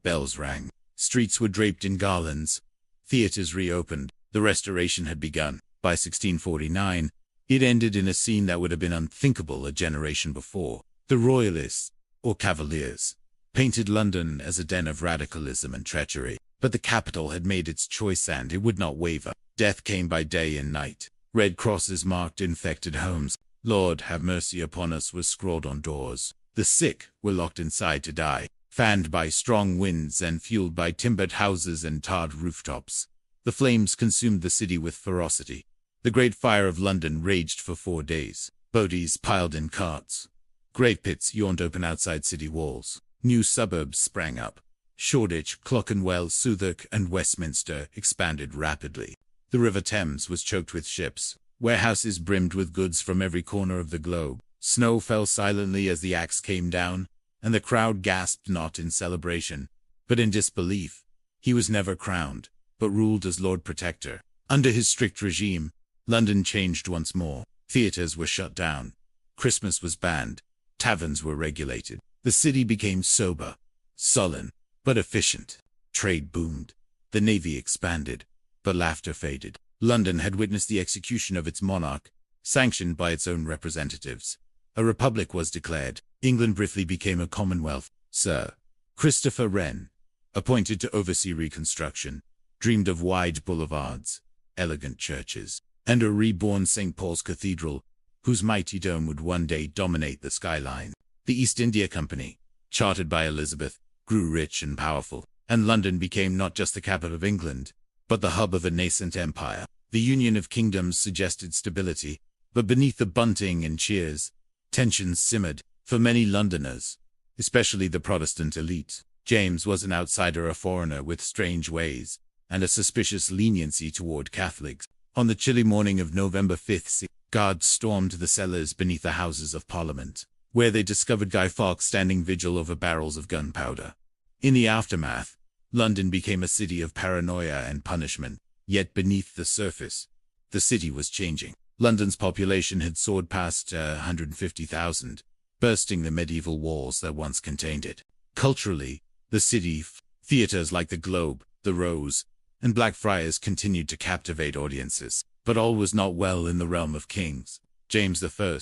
Bells rang. Streets were draped in garlands. Theatres reopened. The Restoration had begun. By 1649, it ended in a scene that would have been unthinkable a generation before. The Royalists, or Cavaliers, painted London as a den of radicalism and treachery. But the capital had made its choice and it would not waver. Death came by day and night. Red crosses marked infected homes. "Lord, have mercy upon us" was scrawled on doors. The sick were locked inside to die, fanned by strong winds and fueled by timbered houses and tarred rooftops. The flames consumed the city with ferocity. The Great Fire of London raged for 4 days. Bodies piled in carts. Grave pits yawned open outside city walls. New suburbs sprang up. Shoreditch, Clerkenwell, Southwark, and Westminster expanded rapidly. The River Thames was choked with ships. Warehouses brimmed with goods from every corner of the globe. Snow fell silently as the axe came down, and the crowd gasped not in celebration, but in disbelief. He was never crowned, but ruled as Lord Protector. Under his strict regime, London changed once more. Theatres were shut down. Christmas was banned. Taverns were regulated. The city became sober, sullen, but efficient. Trade boomed. The navy expanded, but laughter faded. London had witnessed the execution of its monarch, sanctioned by its own representatives. A republic was declared. England briefly became a commonwealth. Sir Christopher Wren, appointed to oversee reconstruction, dreamed of wide boulevards, elegant churches, and a reborn St. Paul's Cathedral, whose mighty dome would one day dominate the skyline. The East India Company, chartered by Elizabeth, grew rich and powerful, and London became not just the capital of England, but the hub of a nascent empire. The union of kingdoms suggested stability, but beneath the bunting and cheers, tensions simmered. For many Londoners, especially the Protestant elite, James was an outsider, a foreigner with strange ways, and a suspicious leniency toward Catholics. On the chilly morning of November 5th, guards stormed the cellars beneath the Houses of Parliament, where they discovered Guy Fawkes standing vigil over barrels of gunpowder. In the aftermath, London became a city of paranoia and punishment. Yet beneath the surface, the city was changing. London's population had soared past 150,000, bursting the medieval walls that once contained it. Culturally, the city, theatres like the Globe, the Rose, and Blackfriars continued to captivate audiences. But all was not well in the realm of kings. James I,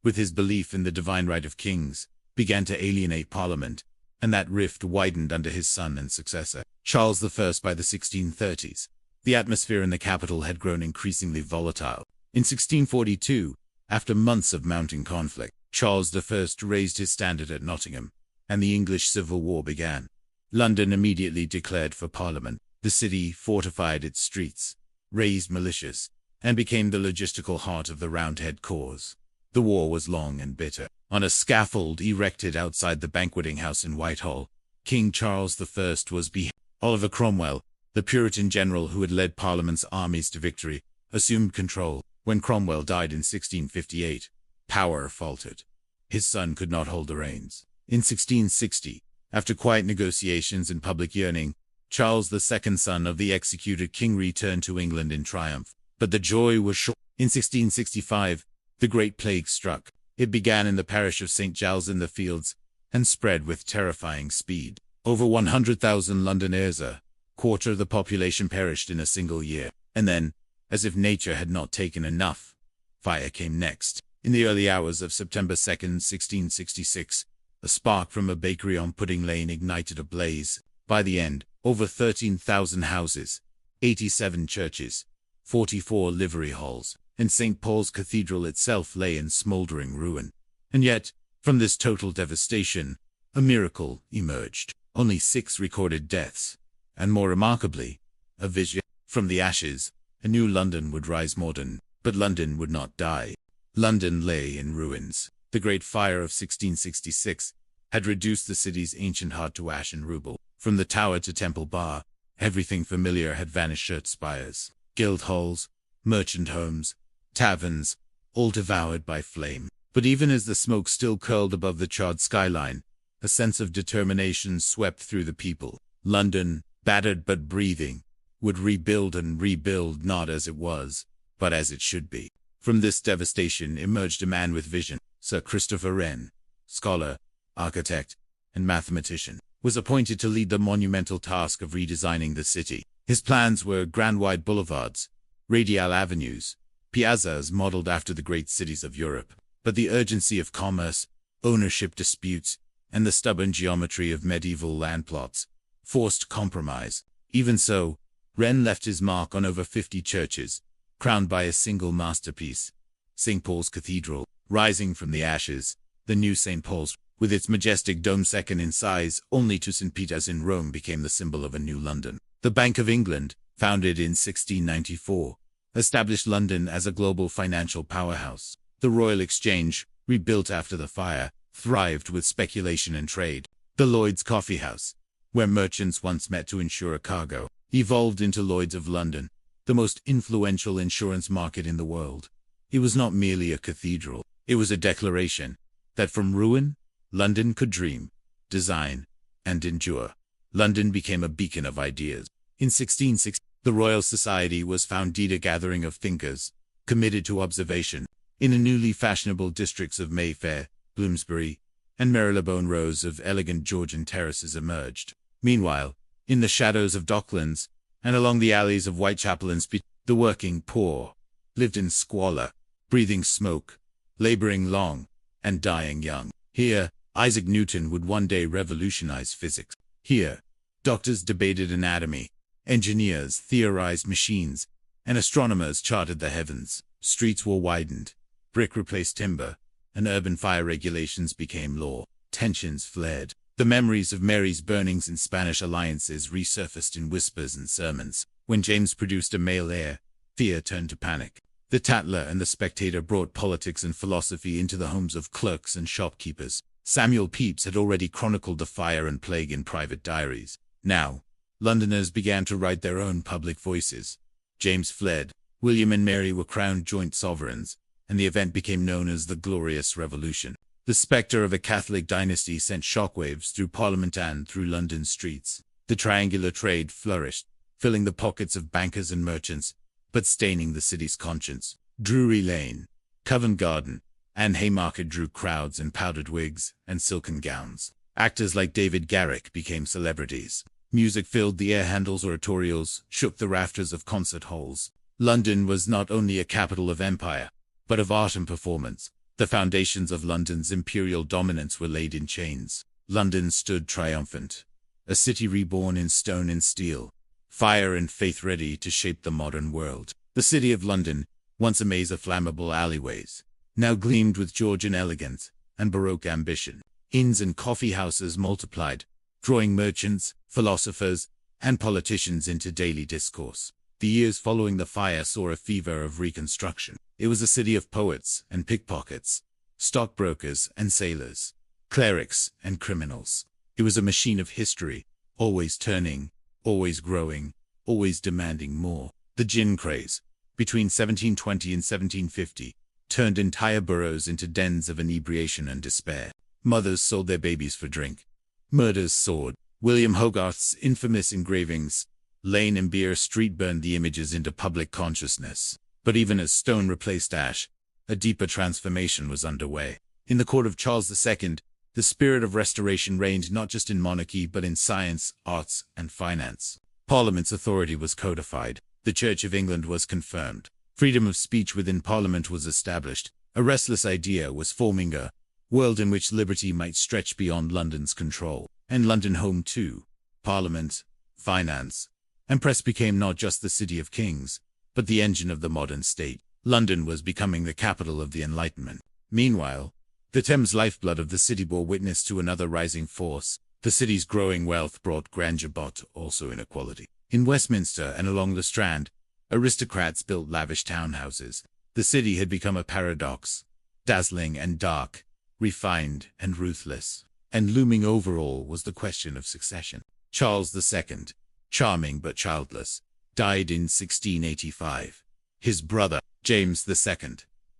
with his belief in the divine right of kings, began to alienate Parliament, and that rift widened under his son and successor, Charles I. By the 1630s, the atmosphere in the capital had grown increasingly volatile. In 1642, after months of mounting conflict, Charles I raised his standard at Nottingham, and the English Civil War began. London immediately declared for Parliament. The city fortified its streets, raised militias, and became the logistical heart of the Roundhead cause. The war was long and bitter. On a scaffold erected outside the banqueting house in Whitehall, King Charles I was beheaded. Oliver Cromwell, the Puritan general who had led Parliament's armies to victory, assumed control. When Cromwell died in 1658, power faltered. His son could not hold the reins. In 1660, after quiet negotiations and public yearning, Charles II, son of the executed king, returned to England in triumph. But the joy was short. In 1665, the Great Plague struck. It began in the parish of St. Giles in the Fields, and spread with terrifying speed. Over 100,000 Londoners, a quarter of the population, perished in a single year. And then, as if nature had not taken enough, fire came next. In the early hours of September 2nd, 1666, a spark from a bakery on Pudding Lane ignited a blaze. By the end, over 13,000 houses, 87 churches, 44 livery halls, and St. Paul's Cathedral itself lay in smouldering ruin. And yet, from this total devastation, a miracle emerged. Only 6 recorded deaths, and more remarkably, a vision. From the ashes, a new London would rise modern, but London would not die. London lay in ruins. The Great Fire of 1666 had reduced the city's ancient heart to ash and rubble. From the Tower to Temple Bar, everything familiar had vanished. Church spires, guild halls, merchant homes, taverns, all devoured by flame. But even as the smoke still curled above the charred skyline, a sense of determination swept through the people. London, battered but breathing, would rebuild, and rebuild not as it was, but as it should be. From this devastation emerged a man with vision. Sir Christopher Wren, scholar, architect, and mathematician, was appointed to lead the monumental task of redesigning the city. His plans were grand wide boulevards, radial avenues, piazzas modeled after the great cities of Europe. But the urgency of commerce, ownership disputes, and the stubborn geometry of medieval land plots forced compromise. Even so, Wren left his mark on over 50 churches, crowned by a single masterpiece, St. Paul's Cathedral. Rising from the ashes, the new St. Paul's, with its majestic dome second in size only to St. Peter's in Rome, became the symbol of a new London. The Bank of England, founded in 1694, established London as a global financial powerhouse. The Royal Exchange, rebuilt after the fire, thrived with speculation and trade. The Lloyd's Coffee House, where merchants once met to insure a cargo, evolved into Lloyd's of London, the most influential insurance market in the world. It was not merely a cathedral. It was a declaration that from ruin, London could dream, design, and endure. London became a beacon of ideas. In 1660, the Royal Society was founded, a gathering of thinkers, committed to observation. In the newly fashionable districts of Mayfair, Bloomsbury, and Marylebone, rows of elegant Georgian terraces emerged. Meanwhile, in the shadows of Docklands, and along the alleys of Whitechapel and Spit, the working poor lived in squalor, breathing smoke, laboring long, and dying young. Here, Isaac Newton would one day revolutionize physics. Here, doctors debated anatomy, engineers theorized machines, and astronomers charted the heavens. Streets were widened, brick replaced timber, and urban fire regulations became law. Tensions fled. The memories of Mary's burnings and Spanish alliances resurfaced in whispers and sermons. When James produced a male heir, fear turned to panic. The Tatler and the Spectator brought politics and philosophy into the homes of clerks and shopkeepers. Samuel Pepys had already chronicled the fire and plague in private diaries. Now, Londoners began to write their own public voices. James fled, William and Mary were crowned joint sovereigns, and the event became known as the Glorious Revolution. The spectre of a Catholic dynasty sent shockwaves through Parliament and through London streets. The triangular trade flourished, filling the pockets of bankers and merchants, but staining the city's conscience. Drury Lane, Covent Garden, and Haymarket drew crowds in powdered wigs and silken gowns. Actors like David Garrick became celebrities. Music filled the air handles, oratorios shook the rafters of concert halls. London was not only a capital of empire, but of art and performance. The foundations of London's imperial dominance were laid in chains. London stood triumphant, a city reborn in stone and steel, fire and faith ready to shape the modern world. The city of London, once a maze of flammable alleyways, now gleamed with Georgian elegance and Baroque ambition. Inns and coffee houses multiplied, drawing merchants, philosophers, and politicians into daily discourse. The years following the fire saw a fever of reconstruction. It was a city of poets and pickpockets, stockbrokers and sailors, clerics and criminals. It was a machine of history, always turning, always growing, always demanding more. The gin craze, between 1720 and 1750, turned entire boroughs into dens of inebriation and despair. Mothers sold their babies for drink. Murders soared. William Hogarth's infamous engravings, Lane and Beer Street, burned the images into public consciousness. But even as stone replaced ash, a deeper transformation was underway. In the court of Charles II, The spirit of restoration reigned not just in monarchy but in science, arts, and finance. Parliament's authority was codified. The Church of England was confirmed. Freedom of speech within Parliament was established. A restless idea was forming, a world in which liberty might stretch beyond London's control. And London, home to Parliament, finance, and press, became not just the city of kings, but the engine of the modern state. London was becoming the capital of the Enlightenment. Meanwhile, the Thames lifeblood of the city bore witness to another rising force. The city's growing wealth brought grandeur but also inequality. In Westminster and along the Strand, aristocrats built lavish townhouses. The city had become a paradox, dazzling and dark, refined and ruthless. And looming over all was the question of succession. Charles II, charming but childless, died in 1685. His brother, James II,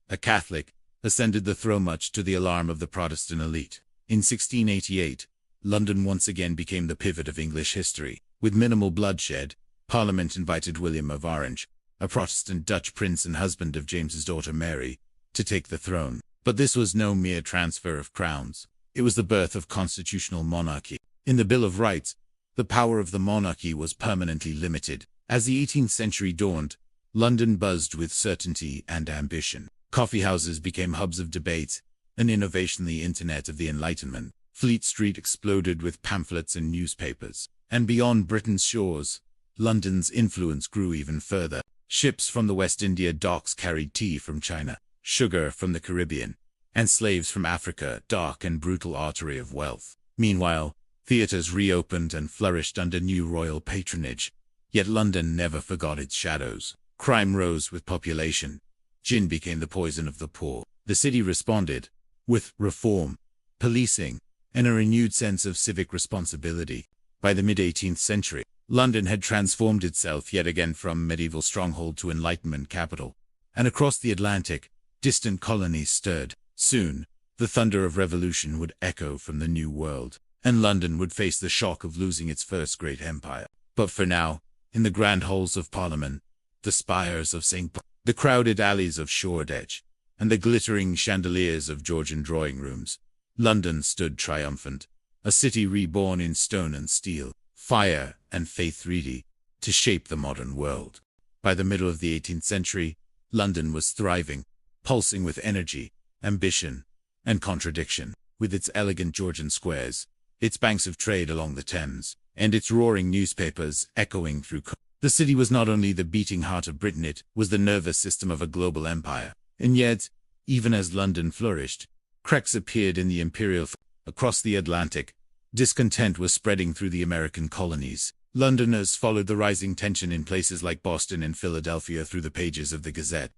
a Catholic, ascended the throne much to the alarm of the Protestant elite. In 1688, London once again became the pivot of English history. With minimal bloodshed, Parliament invited William of Orange, a Protestant Dutch prince and husband of James's daughter Mary, to take the throne. But this was no mere transfer of crowns. It was the birth of constitutional monarchy. In the Bill of Rights, the power of the monarchy was permanently limited. As the 18th century dawned, London buzzed with certainty and ambition. Coffeehouses became hubs of debate, an innovation, the Internet of the Enlightenment. Fleet Street exploded with pamphlets and newspapers. And beyond Britain's shores, London's influence grew even further. Ships from the West India docks carried tea from China, sugar from the Caribbean, and slaves from Africa, dark and brutal artery of wealth. Meanwhile, theatres reopened and flourished under new royal patronage. Yet London never forgot its shadows. Crime rose with population. Gin became the poison of the poor. The city responded with reform, policing, and a renewed sense of civic responsibility. By the mid-18th century, London had transformed itself yet again from medieval stronghold to Enlightenment capital. And across the Atlantic, distant colonies stirred. Soon, the thunder of revolution would echo from the New World, and London would face the shock of losing its first great empire. But for now, in the grand halls of Parliament, the spires of St. Paul, the crowded alleys of Shoreditch, and the glittering chandeliers of Georgian drawing rooms, London stood triumphant, a city reborn in stone and steel, fire and faith ready to shape the modern world. By the middle of the 18th century, London was thriving, pulsing with energy, ambition, and contradiction. With its elegant Georgian squares, its banks of trade along the Thames, and its roaring newspapers echoing through the city was not only the beating heart of Britain, it was the nervous system of a global empire. And yet, even as London flourished, cracks appeared in the imperial. Across the Atlantic, discontent was spreading through the American colonies. Londoners followed the rising tension in places like Boston and Philadelphia through the pages of the Gazette,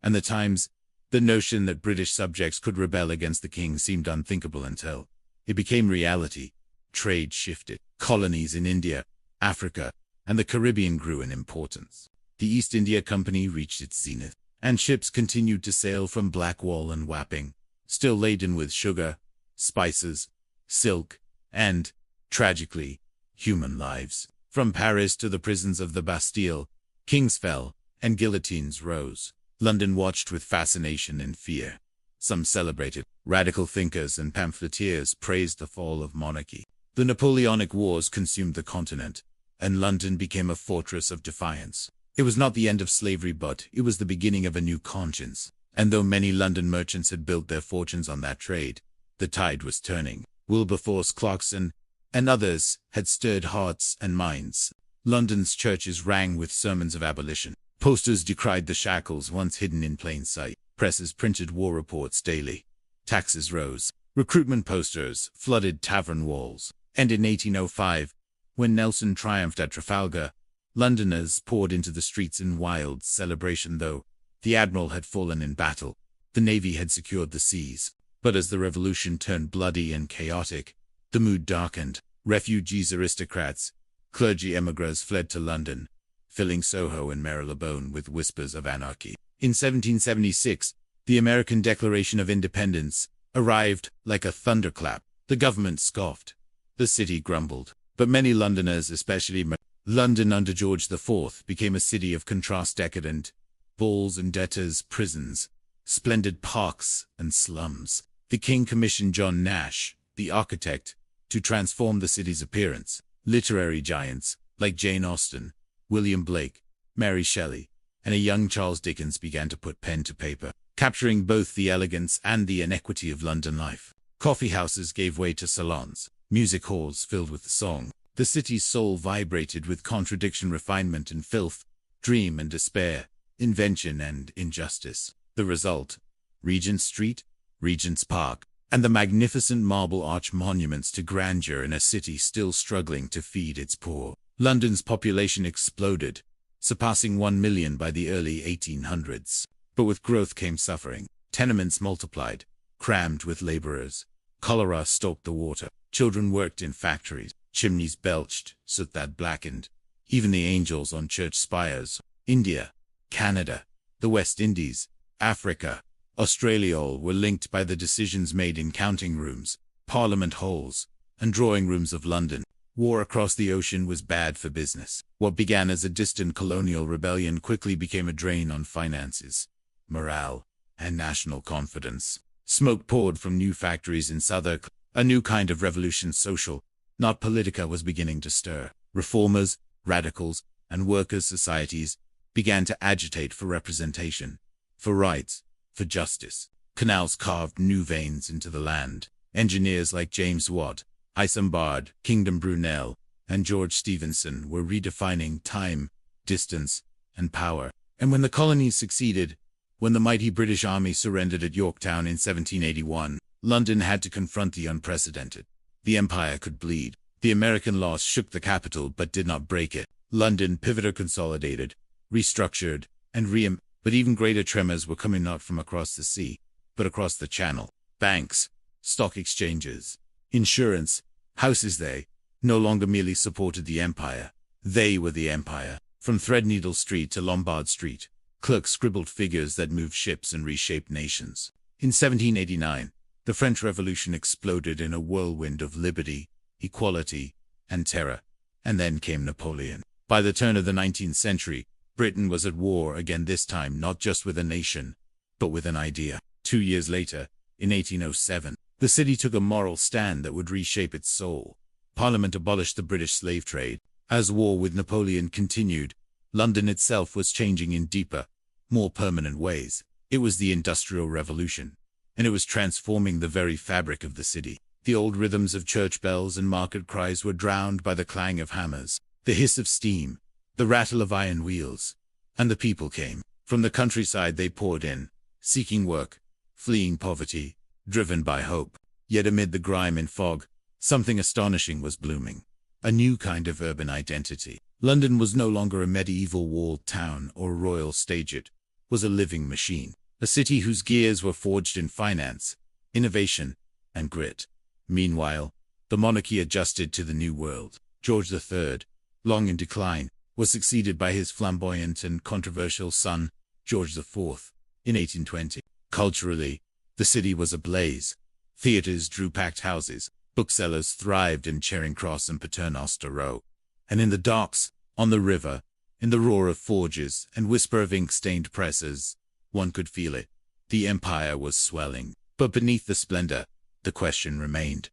and the Times. The notion that British subjects could rebel against the king seemed unthinkable until it became reality. Trade shifted. Colonies in India, Africa, and the Caribbean grew in importance. The East India Company reached its zenith, and ships continued to sail from Blackwall and Wapping, still laden with sugar, spices, silk, and, tragically, human lives. From Paris to the prisons of the Bastille, kings fell, and guillotines rose. London watched with fascination and fear. Some celebrated. Radical thinkers and pamphleteers praised the fall of monarchy. The Napoleonic Wars consumed the continent, and London became a fortress of defiance. It was not the end of slavery, but it was the beginning of a new conscience. And though many London merchants had built their fortunes on that trade, the tide was turning. Wilberforce, Clarkson, and others had stirred hearts and minds. London's churches rang with sermons of abolition. Posters decried the shackles once hidden in plain sight. Presses printed war reports daily. Taxes rose. Recruitment posters flooded tavern walls. And in 1805, when Nelson triumphed at Trafalgar, Londoners poured into the streets in wild celebration. Though the admiral had fallen in battle, the navy had secured the seas. But as the revolution turned bloody and chaotic, the mood darkened. Refugees, aristocrats, clergy, emigres fled to London, filling Soho and Marylebone with whispers of anarchy. In 1776, the American Declaration of Independence arrived like a thunderclap. The government scoffed. The city grumbled. But many Londoners, especially London under George IV, became a city of contrast: decadent balls and debtors, prisons, splendid parks and slums. The king commissioned John Nash, the architect, to transform the city's appearance. Literary giants, like Jane Austen, William Blake, Mary Shelley, and a young Charles Dickens began to put pen to paper, capturing both the elegance and the inequity of London life. Coffee houses gave way to salons, music halls filled with song. The city's soul vibrated with contradiction, refinement and filth, dream and despair, invention and injustice. The result: Regent Street, Regent's Park, and the magnificent marble arch monuments to grandeur in a city still struggling to feed its poor. London's population exploded, surpassing 1 million by the early 1800s. But with growth came suffering. Tenements multiplied, crammed with laborers. Cholera stalked the water. Children worked in factories. Chimneys belched soot that blackened. Even the angels on church spires. India, Canada, the West Indies, Africa, Australia all were linked by the decisions made in counting rooms, parliament halls, and drawing rooms of London. War across the ocean was bad for business. What began as a distant colonial rebellion quickly became a drain on finances, morale, and national confidence. Smoke poured from new factories in Southwark. A new kind of revolution, social, not politica, was beginning to stir. Reformers, radicals, and workers' societies began to agitate for representation, for rights, for justice. Canals carved new veins into the land. Engineers like James Watt, Isambard, Kingdom Brunel, and George Stephenson were redefining time, distance, and power. And when the colonies succeeded, when the mighty British Army surrendered at Yorktown in 1781, London had to confront the unprecedented. The empire could bleed. The American loss shook the capital but did not break it. London pivoted, consolidated, restructured, and but even greater tremors were coming not from across the sea, but across the channel. Banks, stock exchanges, insurance, houses, they no longer merely supported the empire. They were the empire. From Threadneedle Street to Lombard Street, clerks scribbled figures that moved ships and reshaped nations. In 1789, the French Revolution exploded in a whirlwind of liberty, equality, and terror. And then came Napoleon. By the turn of the 19th century, Britain was at war again, this time not just with a nation, but with an idea. 2 years later, in 1807, the city took a moral stand that would reshape its soul. Parliament abolished the British slave trade. As war with Napoleon continued, London itself was changing in deeper, more permanent ways. It was the Industrial Revolution, and it was transforming the very fabric of the city. The old rhythms of church bells and market cries were drowned by the clang of hammers, the hiss of steam, the rattle of iron wheels. And the people came. From the countryside they poured in, seeking work, fleeing poverty, driven by hope. Yet amid the grime and fog, something astonishing was blooming. A new kind of urban identity. London was no longer a medieval walled town or a royal stage. It was a living machine. A city whose gears were forged in finance, innovation, and grit. Meanwhile, the monarchy adjusted to the new world. George III, long in decline, was succeeded by his flamboyant and controversial son, George IV, in 1820. Culturally, the city was ablaze. Theatres drew packed houses, booksellers thrived in Charing Cross and Paternoster Row. And in the docks, on the river, in the roar of forges and whisper of ink-stained presses, one could feel it. The empire was swelling. But beneath the splendor, the question remained.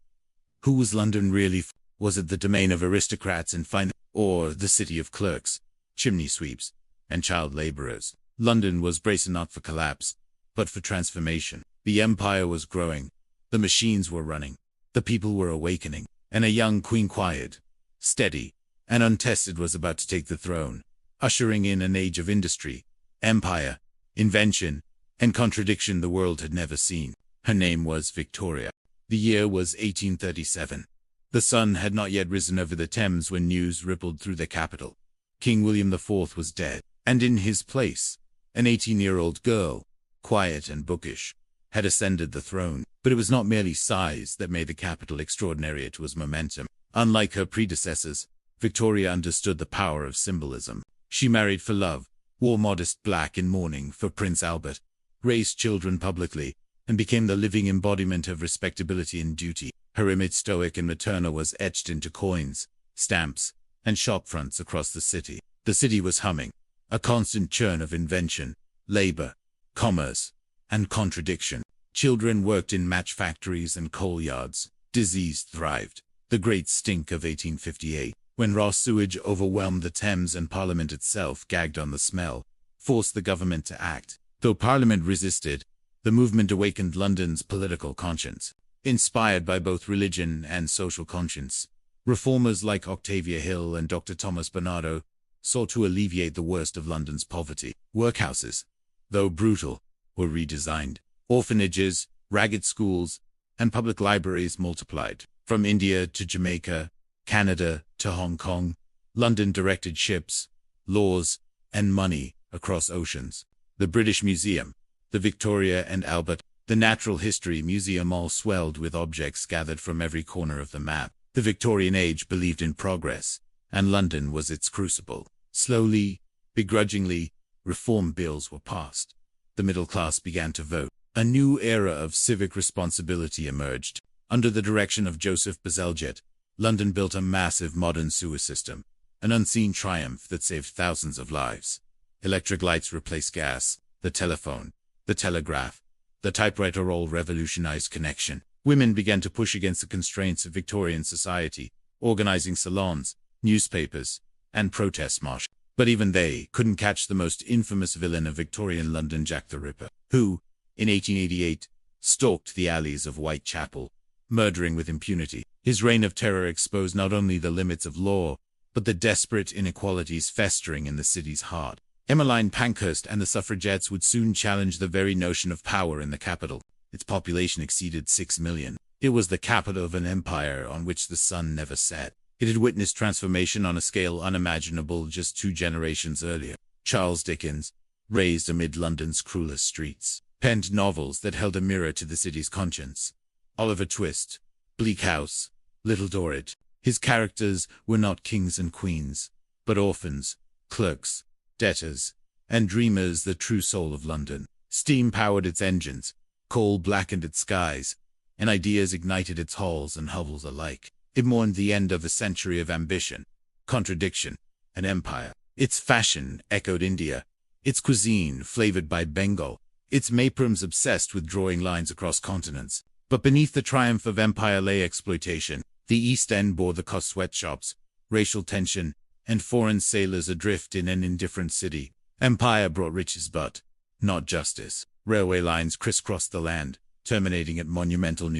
Who was London really? Was it the domain of aristocrats and fine, or the city of clerks, chimney sweeps, and child laborers? London was bracing not for collapse, but for transformation. The empire was growing. The machines were running. The people were awakening. And a young queen, quiet, steady, and untested, was about to take the throne, ushering in an age of industry, empire, invention, and contradiction the world had never seen. Her name was Victoria. The year was 1837. The sun had not yet risen over the Thames when news rippled through the capital. King William IV was dead, and in his place, an 18-year-old girl, quiet and bookish, had ascended the throne. But it was not merely size that made the capital extraordinary, it was momentum. Unlike her predecessors, Victoria understood the power of symbolism. She married for love, wore modest black in mourning for Prince Albert, raised children publicly, and became the living embodiment of respectability and duty. Her image, stoic and maternal, was etched into coins, stamps, and shop fronts across the city. The city was humming, a constant churn of invention, labor, commerce, and contradiction. Children worked in match factories and coal yards. Disease thrived. The Great Stink of 1858, when raw sewage overwhelmed the Thames and Parliament itself gagged on the smell, forced the government to act. Though Parliament resisted, the movement awakened London's political conscience. Inspired by both religion and social conscience, reformers like Octavia Hill and Dr. Thomas Bernardo sought to alleviate the worst of London's poverty. Workhouses, though brutal, were redesigned. Orphanages, ragged schools, and public libraries multiplied. From India to Jamaica, Canada to Hong Kong, London directed ships, laws, and money across oceans. The British Museum, the Victoria and Albert, the Natural History Museum all swelled with objects gathered from every corner of the map. The Victorian age believed in progress, and London was its crucible. Slowly, begrudgingly, reform bills were passed. The middle class began to vote. A new era of civic responsibility emerged. Under the direction of Joseph Bazalgette, London built a massive modern sewer system, an unseen triumph that saved thousands of lives. Electric lights replaced gas, the telephone, the telegraph, the typewriter all revolutionized connection. Women began to push against the constraints of Victorian society, organizing salons, newspapers, and protest marches. But even they couldn't catch the most infamous villain of Victorian London, Jack the Ripper, who, in 1888, stalked the alleys of Whitechapel, murdering with impunity. His reign of terror exposed not only the limits of law, but the desperate inequalities festering in the city's heart. Emmeline Pankhurst and the suffragettes would soon challenge the very notion of power in the capital. Its population exceeded 6 million. It was the capital of an empire on which the sun never set. It had witnessed transformation on a scale unimaginable just 2 generations earlier. Charles Dickens, raised amid London's cruelest streets, penned novels that held a mirror to the city's conscience. Oliver Twist, Bleak House, Little Dorrit. His characters were not kings and queens, but orphans, clerks, debtors, and dreamers, the true soul of London. Steam powered its engines, coal blackened its skies, and ideas ignited its halls and hovels alike. It mourned the end of a century of ambition, contradiction, and empire. Its fashion echoed India, its cuisine flavored by Bengal, its maprams obsessed with drawing lines across continents. But beneath the triumph of empire lay exploitation. The East End bore the cost: sweatshops, racial tension, and foreign sailors adrift in an indifferent city. Empire brought riches but not justice. Railway lines crisscrossed the land, terminating at monumental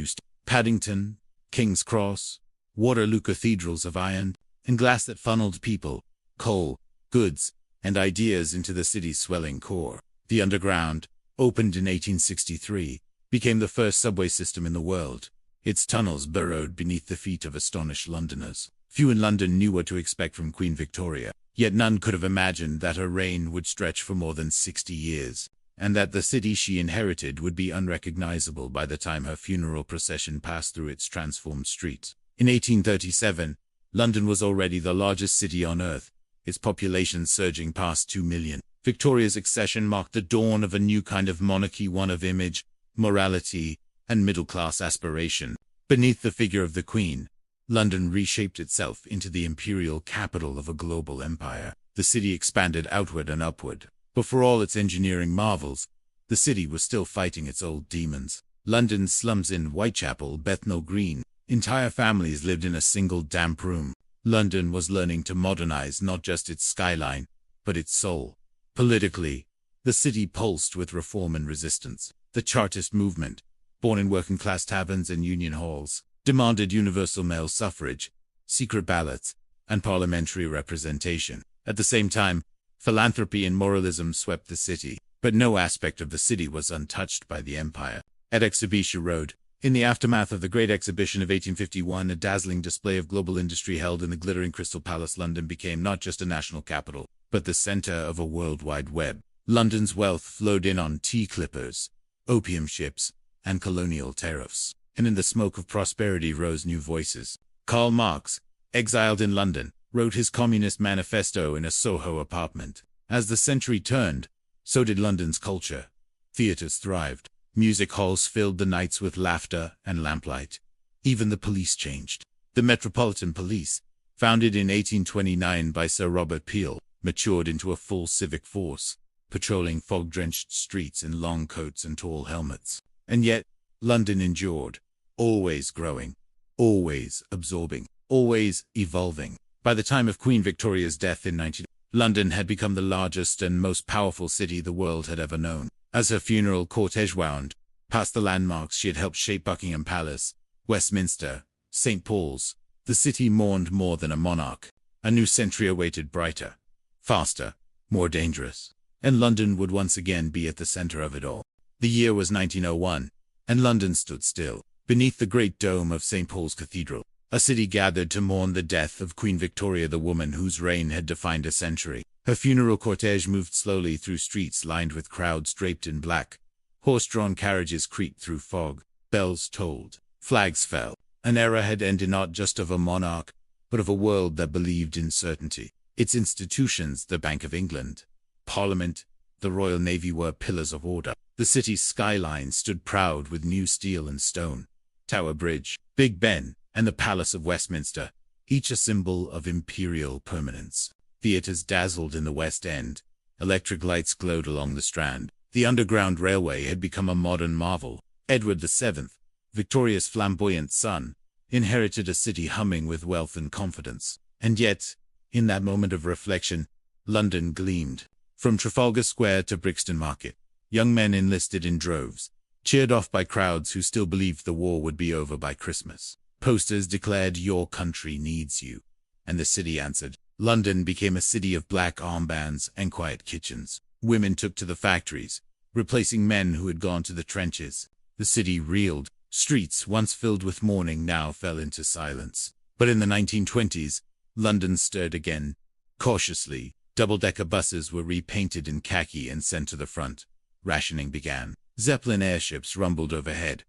Paddington, King's Cross, Waterloo cathedrals of iron and glass that funneled people, coal, goods, and ideas into the city's swelling core. The Underground, opened in 1863, became the first subway system in the world. Its tunnels burrowed beneath the feet of astonished Londoners. Few in London knew what to expect from Queen Victoria, yet none could have imagined that her reign would stretch for more than 60 years, and that the city she inherited would be unrecognizable by the time her funeral procession passed through its transformed streets. In 1837, London was already the largest city on earth, its population surging past 2 million. Victoria's accession marked the dawn of a new kind of monarchy, one of image, morality, and middle-class aspiration. Beneath the figure of the Queen, London reshaped itself into the imperial capital of a global empire. The city expanded outward and upward, but for all its engineering marvels, the city was still fighting its old demons. London's slums in Whitechapel, Bethnal Green, entire families lived in a single damp room. London was learning to modernize not just its skyline, but its soul. Politically, the city pulsed with reform and resistance. The Chartist movement, born in working-class taverns and union halls, demanded universal male suffrage, secret ballots, and parliamentary representation. At the same time, philanthropy and moralism swept the city, but no aspect of the city was untouched by the empire. At Exhibition Road, in the aftermath of the Great Exhibition of 1851, a dazzling display of global industry held in the glittering Crystal Palace, London became not just a national capital, but the center of a worldwide web. London's wealth flowed in on tea clippers, opium ships, and colonial tariffs. And in the smoke of prosperity rose new voices. Karl Marx, exiled in London, wrote his Communist Manifesto in a Soho apartment. As the century turned, so did London's culture. Theaters thrived. Music halls filled the nights with laughter and lamplight. Even the police changed. The Metropolitan Police, founded in 1829 by Sir Robert Peel, matured into a full civic force, patrolling fog-drenched streets in long coats and tall helmets. And yet, London endured, always growing. always absorbing, always evolving. By the time of Queen Victoria's death in 19... London had become the largest and most powerful city the world had ever known. As her funeral cortege wound past the landmarks she had helped shape, Buckingham Palace, Westminster, St. Paul's, the city mourned more than a monarch. A new century awaited, brighter, faster, more dangerous, and London would once again be at the center of it all. The year was 1901, and London stood still, beneath the great dome of St. Paul's Cathedral. A city gathered to mourn the death of Queen Victoria, the woman whose reign had defined a century. Her funeral cortege moved slowly through streets lined with crowds draped in black. Horse-drawn carriages creaked through fog. Bells tolled. Flags fell. An era had ended, not just of a monarch, but of a world that believed in certainty. Its institutions, the Bank of England, Parliament, the Royal Navy, were pillars of order. The city's skyline stood proud with new steel and stone. Tower Bridge, Big Ben, and the Palace of Westminster, each a symbol of imperial permanence. Theatres dazzled in the West End. Electric lights glowed along the Strand. The Underground Railway had become a modern marvel. Edward VII, Victoria's flamboyant son, inherited a city humming with wealth and confidence. And yet, in that moment of reflection, London gleamed. From Trafalgar Square to Brixton Market, young men enlisted in droves, cheered off by crowds who still believed the war would be over by Christmas. Posters declared, "Your country needs you," and the city answered. London became a city of black armbands and quiet kitchens. Women took to the factories, replacing men who had gone to the trenches. The city reeled. Streets, once filled with mourning, now fell into silence. But in the 1920s, London stirred again. Cautiously, double-decker buses were repainted in khaki and sent to the front. Rationing began. Zeppelin airships rumbled overhead.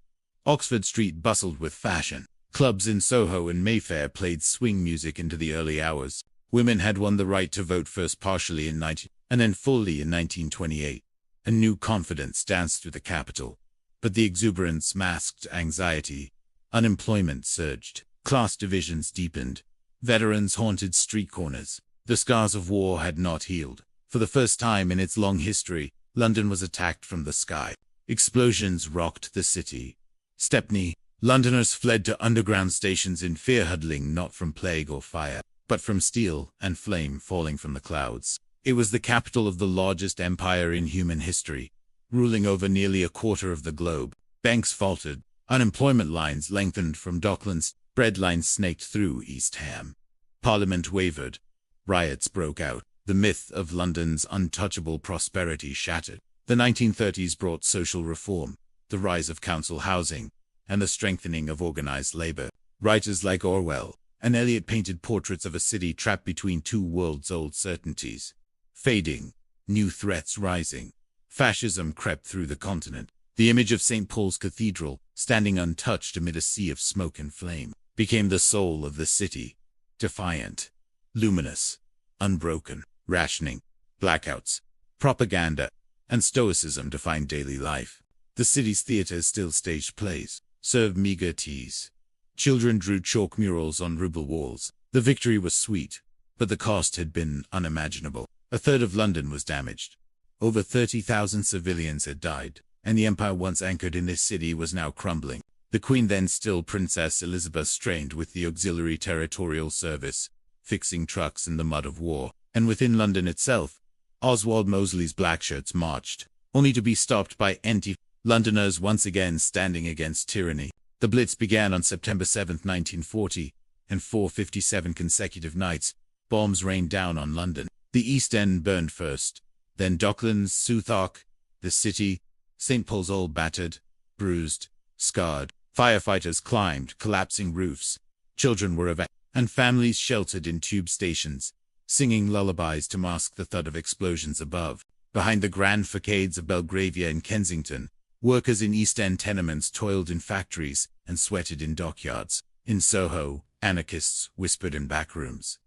Oxford Street bustled with fashion. Clubs in Soho and Mayfair played swing music into the early hours. Women had won the right to vote, first partially in 19 and then fully in 1928. A new confidence danced through the capital. But the exuberance masked anxiety. Unemployment surged. Class divisions deepened. Veterans haunted street corners. The scars of war had not healed. For the first time in its long history, London was attacked from the sky. Explosions rocked the city. Stepney. Londoners fled to underground stations in fear, huddling not from plague or fire, but from steel and flame falling from the clouds. It was the capital of the largest empire in human history, ruling over nearly a quarter of the globe. Banks faltered. Unemployment lines lengthened from Docklands. Bread lines snaked through East Ham. Parliament wavered. Riots broke out. The myth of London's untouchable prosperity shattered. The 1930s brought social reform, the rise of council housing, and the strengthening of organized labor. Writers like Orwell and Eliot painted portraits of a city trapped between two worlds-old certainties. Fading, new threats rising. Fascism crept through the continent. The image of St. Paul's Cathedral, standing untouched amid a sea of smoke and flame, became the soul of the city. Defiant, luminous, unbroken. Rationing, blackouts, propaganda, and stoicism defined daily life. The city's theaters still staged plays, served meager teas. Children drew chalk murals on ruble walls. The victory was sweet, but the cost had been unimaginable. A third of London was damaged. Over 30,000 civilians had died, and the empire once anchored in this city was now crumbling. The Queen, then still Princess Elizabeth, strained with the Auxiliary Territorial Service, fixing trucks in the mud of war. And within London itself, Oswald Mosley's blackshirts marched, only to be stopped by Londoners once again standing against tyranny. The Blitz began on September 7, 1940, and for 57 consecutive nights, bombs rained down on London. The East End burned first, then Docklands, Southwark, the city, St. Paul's, all battered, bruised, scarred. Firefighters climbed collapsing roofs. Children were evacuated, and families sheltered in tube stations, singing lullabies to mask the thud of explosions above. Behind the grand facades of Belgravia and Kensington, workers in East End tenements toiled in factories and sweated in dockyards. In Soho, anarchists whispered in back rooms.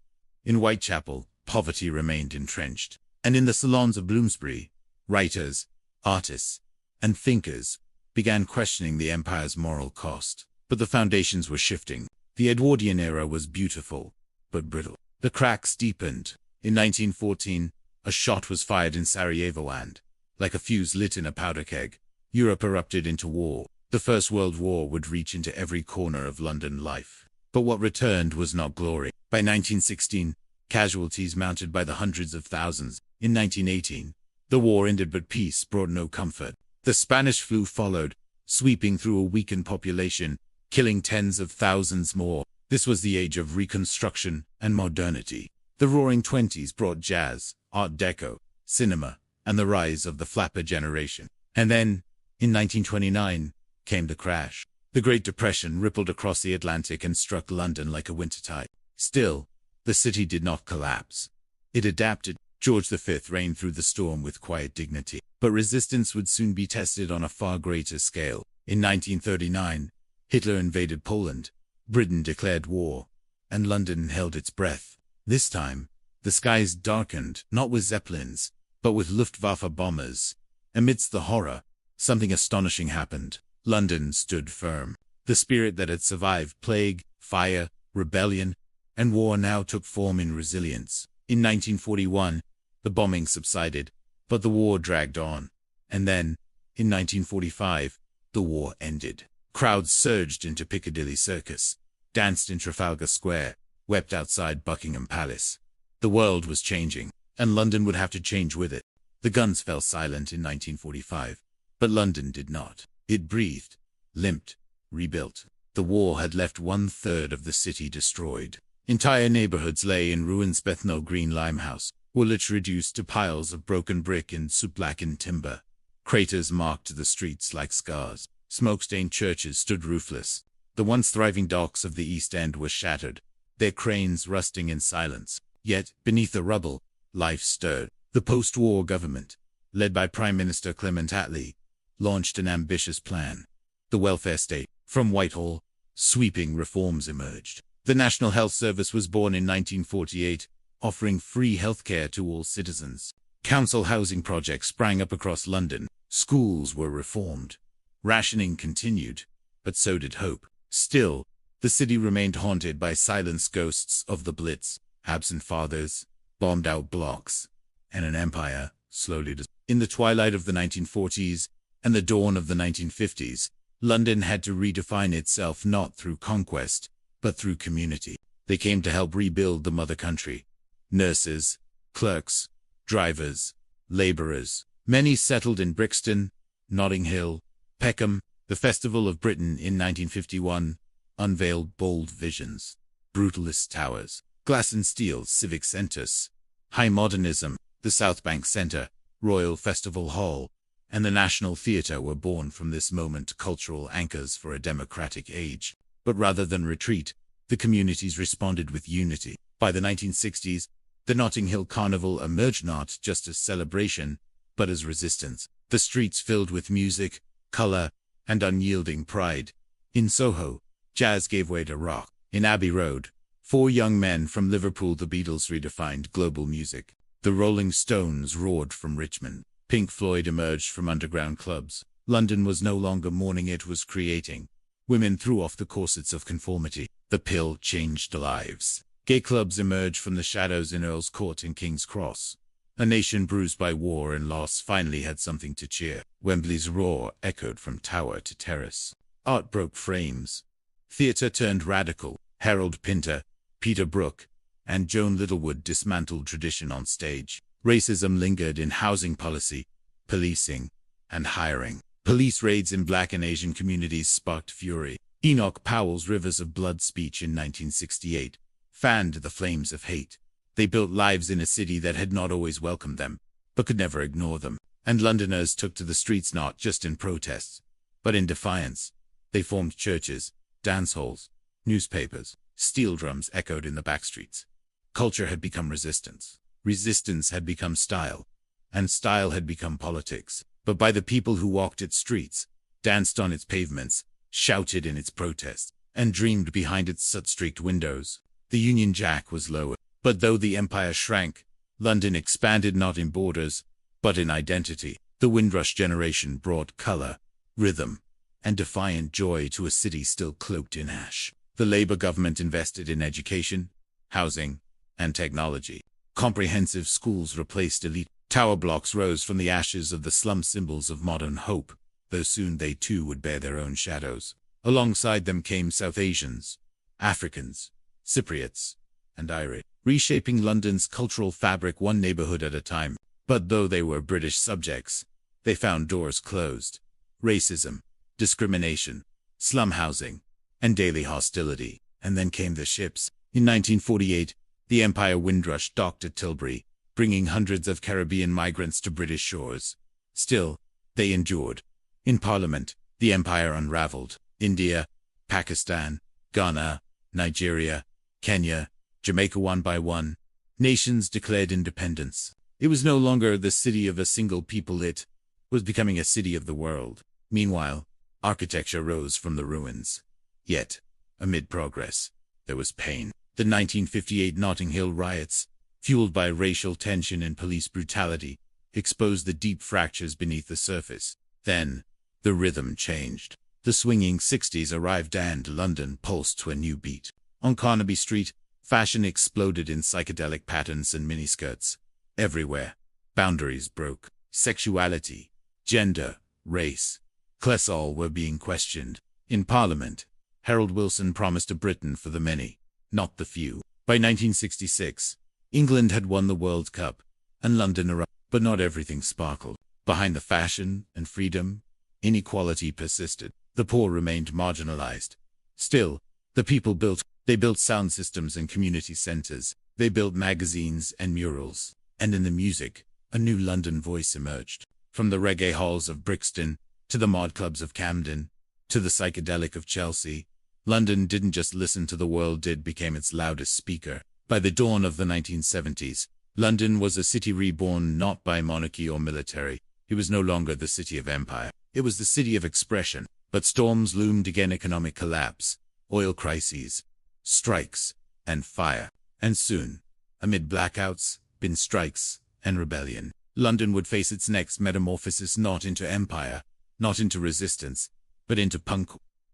In Whitechapel, poverty remained entrenched. And in the salons of Bloomsbury, writers, artists, and thinkers began questioning the empire's moral cost. But the foundations were shifting. The Edwardian era was beautiful, but brittle. The cracks deepened. In 1914, a shot was fired in Sarajevo and, like a fuse lit in a powder keg, Europe erupted into war. The First World War would reach into every corner of London life. But what returned was not glory. By 1916, casualties mounted by the hundreds of thousands. In 1918, the war ended, but peace brought no comfort. The Spanish flu followed, sweeping through a weakened population, killing tens of thousands more. This was the age of Reconstruction and modernity. The Roaring Twenties brought jazz, Art Deco, cinema, and the rise of the flapper generation. And then, in 1929, came the crash. The Great Depression rippled across the Atlantic and struck London like a winter tide. Still, the city did not collapse. It adapted. George V reigned through the storm with quiet dignity. But resistance would soon be tested on a far greater scale. In 1939, Hitler invaded Poland. Britain declared war, and London held its breath. This time, the skies darkened, not with Zeppelins, but with Luftwaffe bombers. Amidst the horror, something astonishing happened. London stood firm. The spirit that had survived plague, fire, rebellion, and war now took form in resilience. In 1941, the bombing subsided, but the war dragged on. And then, in 1945, the war ended. Crowds surged into Piccadilly Circus, danced in Trafalgar Square, wept outside Buckingham Palace. The world was changing, and London would have to change with it. The guns fell silent in 1945, but London did not. It breathed, limped, rebuilt. The war had left 1/3 of the city destroyed. Entire neighborhoods lay in ruins. Bethnal Green Limehouse, Woolwich reduced to piles of broken brick and soot-blackened timber. Craters marked the streets like scars. Smoke-stained churches stood roofless. The once thriving docks of the East End were shattered, their cranes rusting in silence. Yet, beneath the rubble, life stirred. The post-war government, led by Prime Minister Clement Attlee, launched an ambitious plan. The welfare state. From Whitehall, sweeping reforms emerged. The National Health Service was born in 1948, offering free healthcare to all citizens. Council housing projects sprang up across London. Schools were reformed. Rationing continued, but so did hope. Still, the city remained haunted by silent ghosts of the Blitz, absent fathers, bombed-out blocks, and an empire slowly dissolved. In the twilight of the 1940s and the dawn of the 1950s, London had to redefine itself not through conquest, but through community. They came to help rebuild the mother country. Nurses, clerks, drivers, laborers. Many settled in Brixton, Notting Hill, Peckham. The Festival of Britain in 1951 unveiled bold visions. Brutalist towers, glass and steel civic centres, high modernism. The South Bank Centre, Royal Festival Hall, and the National Theatre were born from this moment, cultural anchors for a democratic age. But rather than retreat, the communities responded with unity. By the 1960s, the Notting Hill Carnival emerged not just as celebration, but as resistance. The streets filled with music, colour, and unyielding pride. In Soho, jazz gave way to rock. In Abbey Road, 4 young men from Liverpool, the Beatles redefined global music. The Rolling Stones roared from Richmond. Pink Floyd emerged from underground clubs. London was no longer mourning, it was creating. Women threw off the corsets of conformity. The pill changed lives. Gay clubs emerged from the shadows in Earl's Court and King's Cross. A nation bruised by war and loss finally had something to cheer. Wembley's roar echoed from tower to terrace. Art broke frames. Theatre turned radical. Harold Pinter, Peter Brook, and Joan Littlewood dismantled tradition on stage. Racism lingered in housing policy, policing, and hiring. Police raids in Black and Asian communities sparked fury. Enoch Powell's Rivers of Blood speech in 1968 fanned the flames of hate. They built lives in a city that had not always welcomed them, but could never ignore them. And Londoners took to the streets not just in protests, but in defiance. They formed churches, dance halls, newspapers. Steel drums echoed in the backstreets. Culture had become resistance. Resistance had become style. And style had become politics. But by the people who walked its streets, danced on its pavements, shouted in its protests, and dreamed behind its soot-streaked windows. The Union Jack was lowered. But though the empire shrank, London expanded not in borders, but in identity. The Windrush generation brought color, rhythm, and defiant joy to a city still cloaked in ash. The Labour government invested in education, housing, and technology. Comprehensive schools replaced elite. Tower blocks rose from the ashes of the slum, symbols of modern hope. though soon they too would bear their own shadows. Alongside them came South Asians, Africans, Cypriots, and Irish, reshaping London's cultural fabric one neighborhood at a time. But though they were British subjects, they found doors closed. Racism, discrimination, slum housing, and daily hostility. And then came the ships. In 1948, the Empire Windrush docked at Tilbury, bringing hundreds of Caribbean migrants to British shores. Still, they endured. In Parliament, the empire unraveled. India, Pakistan, Ghana, Nigeria, Kenya, Jamaica, one by one, nations declared independence. It was no longer the city of a single people, it was becoming a city of the world. Meanwhile, architecture rose from the ruins. Yet, amid progress, there was pain. The 1958 Notting Hill riots, fueled by racial tension and police brutality, exposed the deep fractures beneath the surface. Then, the rhythm changed. The swinging 60s arrived and London pulsed to a new beat. On Carnaby Street, fashion exploded in psychedelic patterns and miniskirts. Everywhere, boundaries broke. Sexuality, gender, race, class, all were being questioned. In Parliament, Harold Wilson promised a Britain for the many, not the few. By 1966, England had won the World Cup, and London arrived. But not everything sparkled. Behind the fashion and freedom, inequality persisted. The poor remained marginalized. Still, the people built. They built sound systems and community centers. They built magazines and murals. And in the music, a new London voice emerged. From the reggae halls of Brixton, to the mod clubs of Camden, to the psychedelic of Chelsea, London didn't just listen to the world, it became its loudest speaker. By the dawn of the 1970s, London was a city reborn not by monarchy or military. It was no longer the city of empire. It was the city of expression. But storms loomed again: economic collapse, oil crises, strikes, and fire. And soon, amid blackouts, bin strikes, and rebellion, London would face its next metamorphosis, not into empire, not into resistance, but into punk,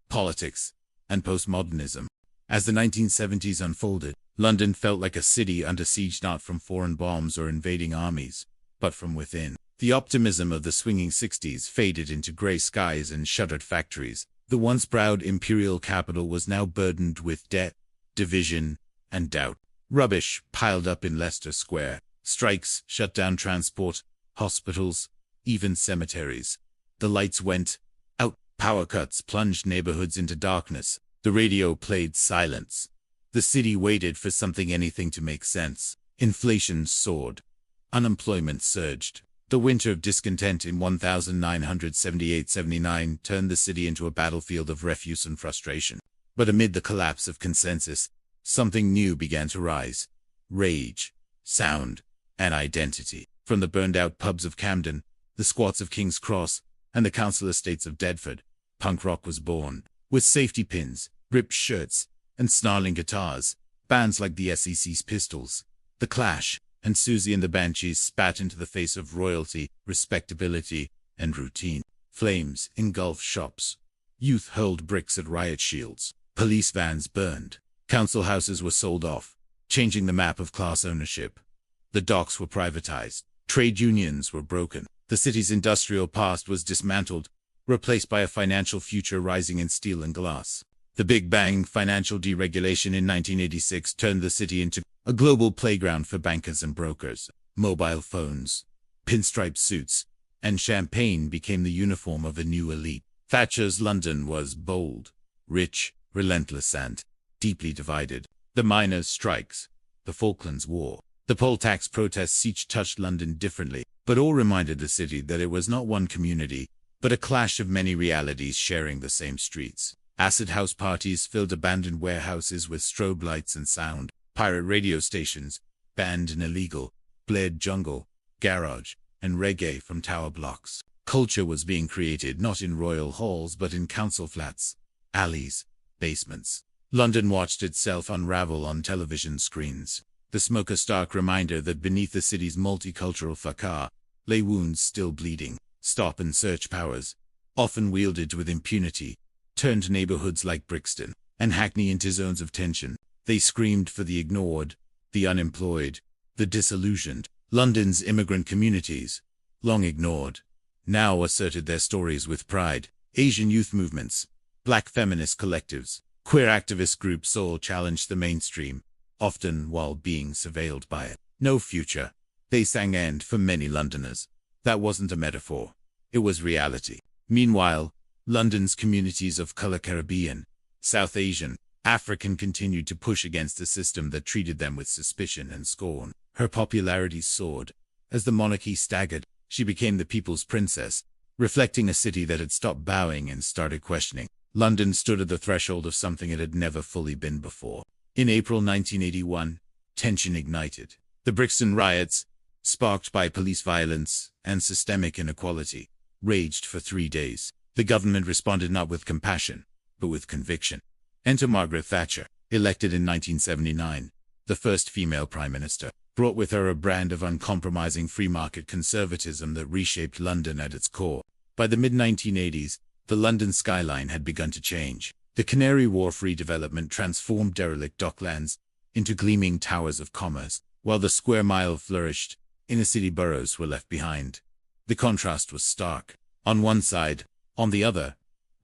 politics, and postmodernism. As the 1970s unfolded, London felt like a city under siege, not from foreign bombs or invading armies, but from within. The optimism of the swinging 60s faded into grey skies and shuttered factories. The once proud imperial capital was now burdened with debt, division, and doubt. Rubbish piled up in Leicester Square. Strikes shut down transport, hospitals, even cemeteries. The lights went out. Power cuts plunged neighborhoods into darkness. The radio played silence. The city waited for something, anything, to make sense. Inflation soared. Unemployment surged. The winter of discontent in 1978-79 turned the city into a battlefield of refuse and frustration. But amid the collapse of consensus, something new began to rise. Rage, sound, and identity. From the burned-out pubs of Camden, the squats of King's Cross, and the council estates of Deptford, punk rock was born. With safety pins, ripped shirts, and snarling guitars, bands like the SEC's Pistols, The Clash, and Susie and the Banshees spat into the face of royalty, respectability, and routine. Flames engulfed shops. Youth hurled bricks at riot shields. Police vans burned. Council houses were sold off, changing the map of class ownership. The docks were privatized. Trade unions were broken. The city's industrial past was dismantled, replaced by a financial future rising in steel and glass. The Big Bang financial deregulation in 1986 turned the city into a global playground for bankers and brokers. Mobile phones, pinstripe suits, and champagne became the uniform of a new elite. Thatcher's London was bold, rich, relentless, and deeply divided. The miners' strikes, the Falklands War, the poll tax protests each touched London differently, but all reminded the city that it was not one community, but a clash of many realities sharing the same streets. Acid house parties filled abandoned warehouses with strobe lights and sound. Pirate radio stations, banned and illegal, blared jungle, garage, and reggae from tower blocks. Culture was being created not in royal halls but in council flats, alleys, basements. London watched itself unravel on television screens. The smoke a stark reminder that beneath the city's multicultural facade lay wounds still bleeding. Stop and search powers, often wielded with impunity, turned neighborhoods like Brixton and Hackney into zones of tension. They screamed for the ignored, the unemployed, the disillusioned. London's immigrant communities, long ignored, now asserted their stories with pride. Asian youth movements, black feminist collectives, queer activist groups all challenged the mainstream, often while being surveilled by it. No future, they sang, and for many Londoners, that wasn't a metaphor. It was reality. Meanwhile, London's communities of color, Caribbean, South Asian, African continued to push against a system that treated them with suspicion and scorn. Her popularity soared. As the monarchy staggered, she became the people's princess, reflecting a city that had stopped bowing and started questioning. London stood at the threshold of something it had never fully been before. In April 1981, tension ignited. The Brixton riots, sparked by police violence and systemic inequality, raged for 3 days. The government responded not with compassion, but with conviction. Enter Margaret Thatcher, elected in 1979, the first female prime minister, brought with her a brand of uncompromising free market conservatism that reshaped London at its core. By the mid-1980s, the London skyline had begun to change. The Canary Wharf redevelopment transformed derelict docklands into gleaming towers of commerce, while the square mile flourished. Inner-city boroughs were left behind. The contrast was stark. On one side, on the other,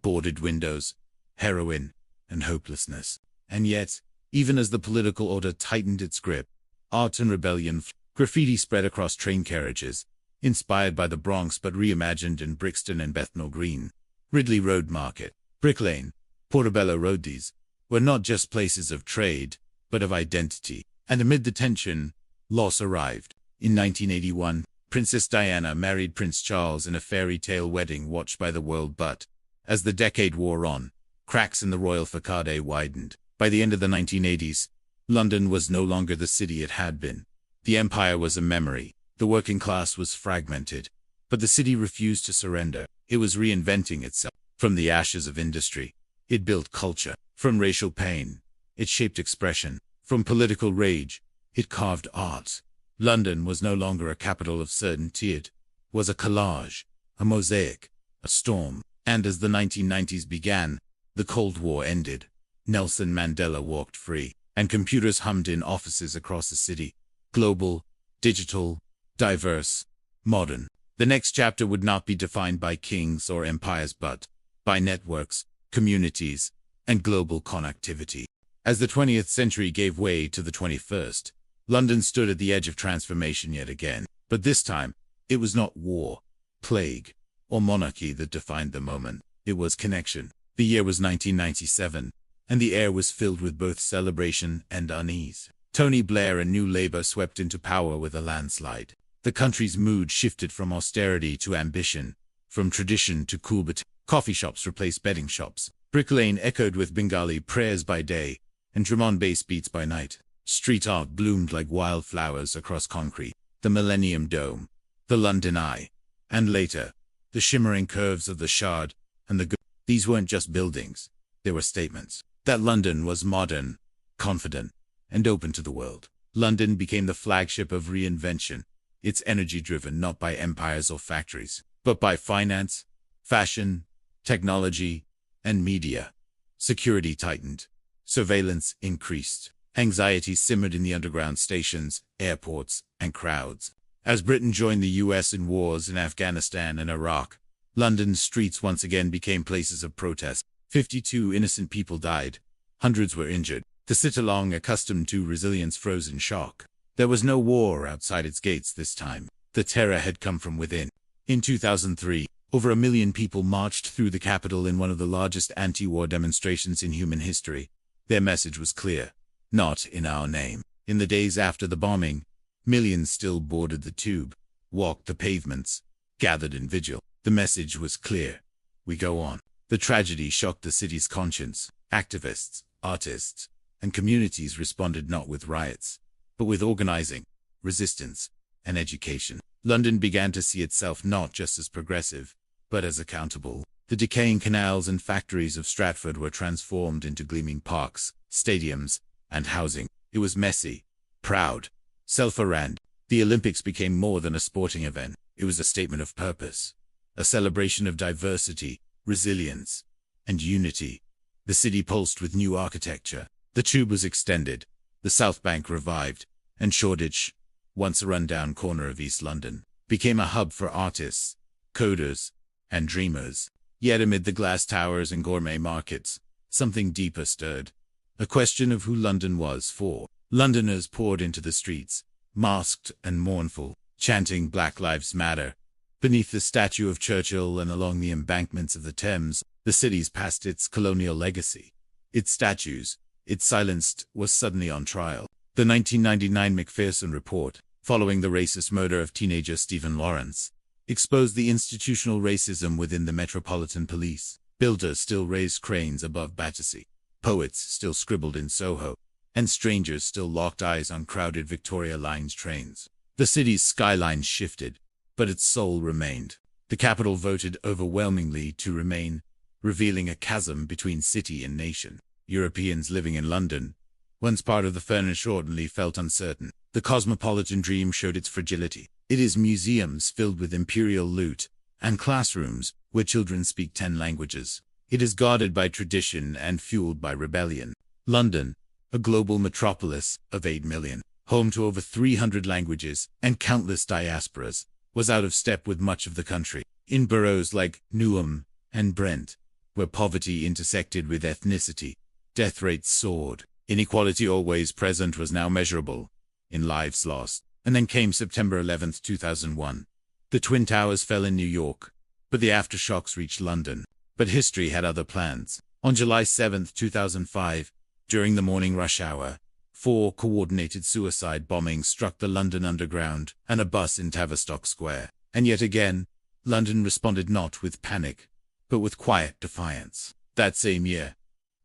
boarded windows, heroin, and hopelessness. And yet, even as the political order tightened its grip, art and rebellion, graffiti spread across train carriages, inspired by the Bronx but reimagined in Brixton and Bethnal Green. Ridley Road Market, Brick Lane, Portobello Road, these were not just places of trade, but of identity. And amid the tension, loss arrived. In 1981, Princess Diana married Prince Charles in a fairy tale wedding watched by the world, but, as the decade wore on, cracks in the royal facade widened. By the end of the 1980s, London was no longer the city it had been. The empire was a memory. The working class was fragmented. But the city refused to surrender. It was reinventing itself. From the ashes of industry, it built culture. From racial pain, it shaped expression. From political rage, it carved art. London was no longer a capital of certainty. It was a collage, a mosaic, a storm. And as the 1990s began, the Cold War ended. Nelson Mandela walked free, and computers hummed in offices across the city. Global, digital, diverse, modern. The next chapter would not be defined by kings or empires, but by networks, communities, and global connectivity. As the 20th century gave way to the 21st, London stood at the edge of transformation yet again. But this time, it was not war, plague, or monarchy that defined the moment. It was connection. The year was 1997, and the air was filled with both celebration and unease. Tony Blair and New Labour swept into power with a landslide. The country's mood shifted from austerity to ambition, from tradition to cool, but coffee shops replaced betting shops. Brick Lane echoed with Bengali prayers by day and drum and bass beats by night. Street art bloomed like wildflowers across concrete. The Millennium Dome, the London Eye, and later, the shimmering curves of the Shard and the These weren't just buildings. They were statements that London was modern, confident, and open to the world. London became the flagship of reinvention, its energy driven not by empires or factories, but by finance, fashion, technology, and media. Security tightened. Surveillance increased. Anxiety simmered in the underground stations, airports, and crowds. As Britain joined the US in wars in Afghanistan and Iraq, London's streets once again became places of protest. 52 innocent people died. Hundreds were injured. The city, long accustomed to resilience, froze in shock. There was no war outside its gates this time. The terror had come from within. In 2003, over 1 million people marched through the capital in one of the largest anti-war demonstrations in human history. Their message was clear. Not in our name. In the days after the bombing, millions still boarded the tube, walked the pavements, gathered in vigil. The message was clear. We go on. The tragedy shocked the city's conscience. Activists, artists, and communities responded not with riots, but with organizing, resistance, and education. London began to see itself not just as progressive, but as accountable. The decaying canals and factories of Stratford were transformed into gleaming parks, stadiums, and housing. It was messy, proud, self-aware. The Olympics became more than a sporting event. It was a statement of purpose, a celebration of diversity, resilience, and unity. The city pulsed with new architecture. The tube was extended, the South Bank revived, and Shoreditch, once a run-down corner of East London, became a hub for artists, coders, and dreamers. Yet amid the glass towers and gourmet markets, something deeper stirred. A question of who London was for. Londoners poured into the streets, masked and mournful, chanting Black Lives Matter. Beneath the statue of Churchill and along the embankments of the Thames, the city's past its colonial legacy. Its statues, its silenced, was suddenly on trial. The 1999 Macpherson report, following the racist murder of teenager Stephen Lawrence, exposed the institutional racism within the Metropolitan Police. Builders still raised cranes above Battersea. Poets still scribbled in Soho, and strangers still locked eyes on crowded Victoria Lines trains. The city's skyline shifted, but its soul remained. The capital voted overwhelmingly to remain, revealing a chasm between city and nation. Europeans living in London, once part of the furnished orderly, felt uncertain. The cosmopolitan dream showed its fragility. It is museums filled with imperial loot, and classrooms where children speak 10 languages. It is guarded by tradition and fueled by rebellion. London, a global metropolis of 8 million, home to over 300 languages and countless diasporas, was out of step with much of the country. In boroughs like Newham and Brent, where poverty intersected with ethnicity, death rates soared. Inequality, always present, was now measurable in lives lost. And then came September 11, 2001. The Twin Towers fell in New York, but the aftershocks reached London. But history had other plans. On July 7, 2005, during the morning rush hour, 4 coordinated suicide bombings struck the London Underground and a bus in Tavistock Square. And yet again, London responded not with panic, but with quiet defiance. That same year,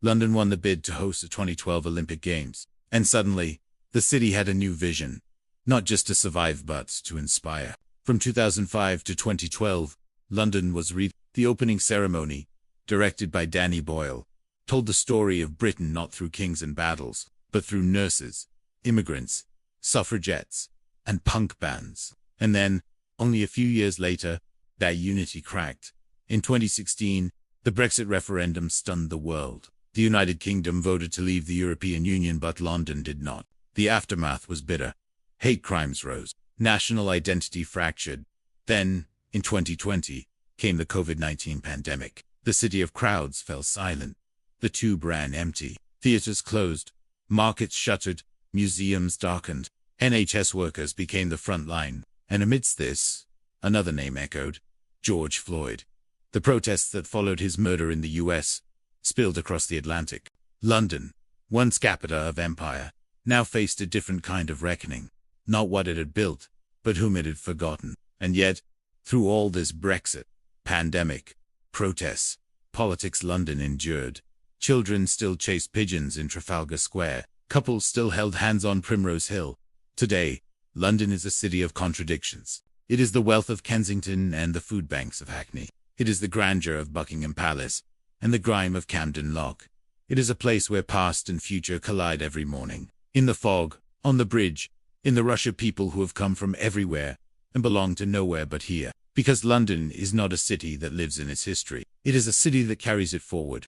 London won the bid to host the 2012 Olympic Games. And suddenly, the city had a new vision. Not just to survive, but to inspire. From 2005 to 2012, London was the opening ceremony, directed by Danny Boyle, told the story of Britain not through kings and battles, but through nurses, immigrants, suffragettes, and punk bands. And then, only a few years later, that unity cracked. In 2016, the Brexit referendum stunned the world. The United Kingdom voted to leave the European Union, but London did not. The aftermath was bitter. Hate crimes rose. National identity fractured. Then, in 2020, came the COVID-19 pandemic. The city of crowds fell silent. The tube ran empty. Theaters closed. Markets shuttered. Museums darkened. NHS workers became the front line. And amidst this, another name echoed: George Floyd. The protests that followed his murder in the US spilled across the Atlantic. London, once capital of empire, now faced a different kind of reckoning. Not what it had built, but whom it had forgotten. And yet, through all this Brexit, pandemic, protests, politics, London endured. Children still chased pigeons in Trafalgar Square. Couples still held hands on Primrose Hill. Today, London is a city of contradictions. It is the wealth of Kensington and the food banks of Hackney. It is the grandeur of Buckingham Palace and the grime of Camden Lock. It is a place where past and future collide every morning. In the fog, on the bridge, in the rush of people who have come from everywhere and belong to nowhere but here. Because London is not a city that lives in its history. It is a city that carries it forward.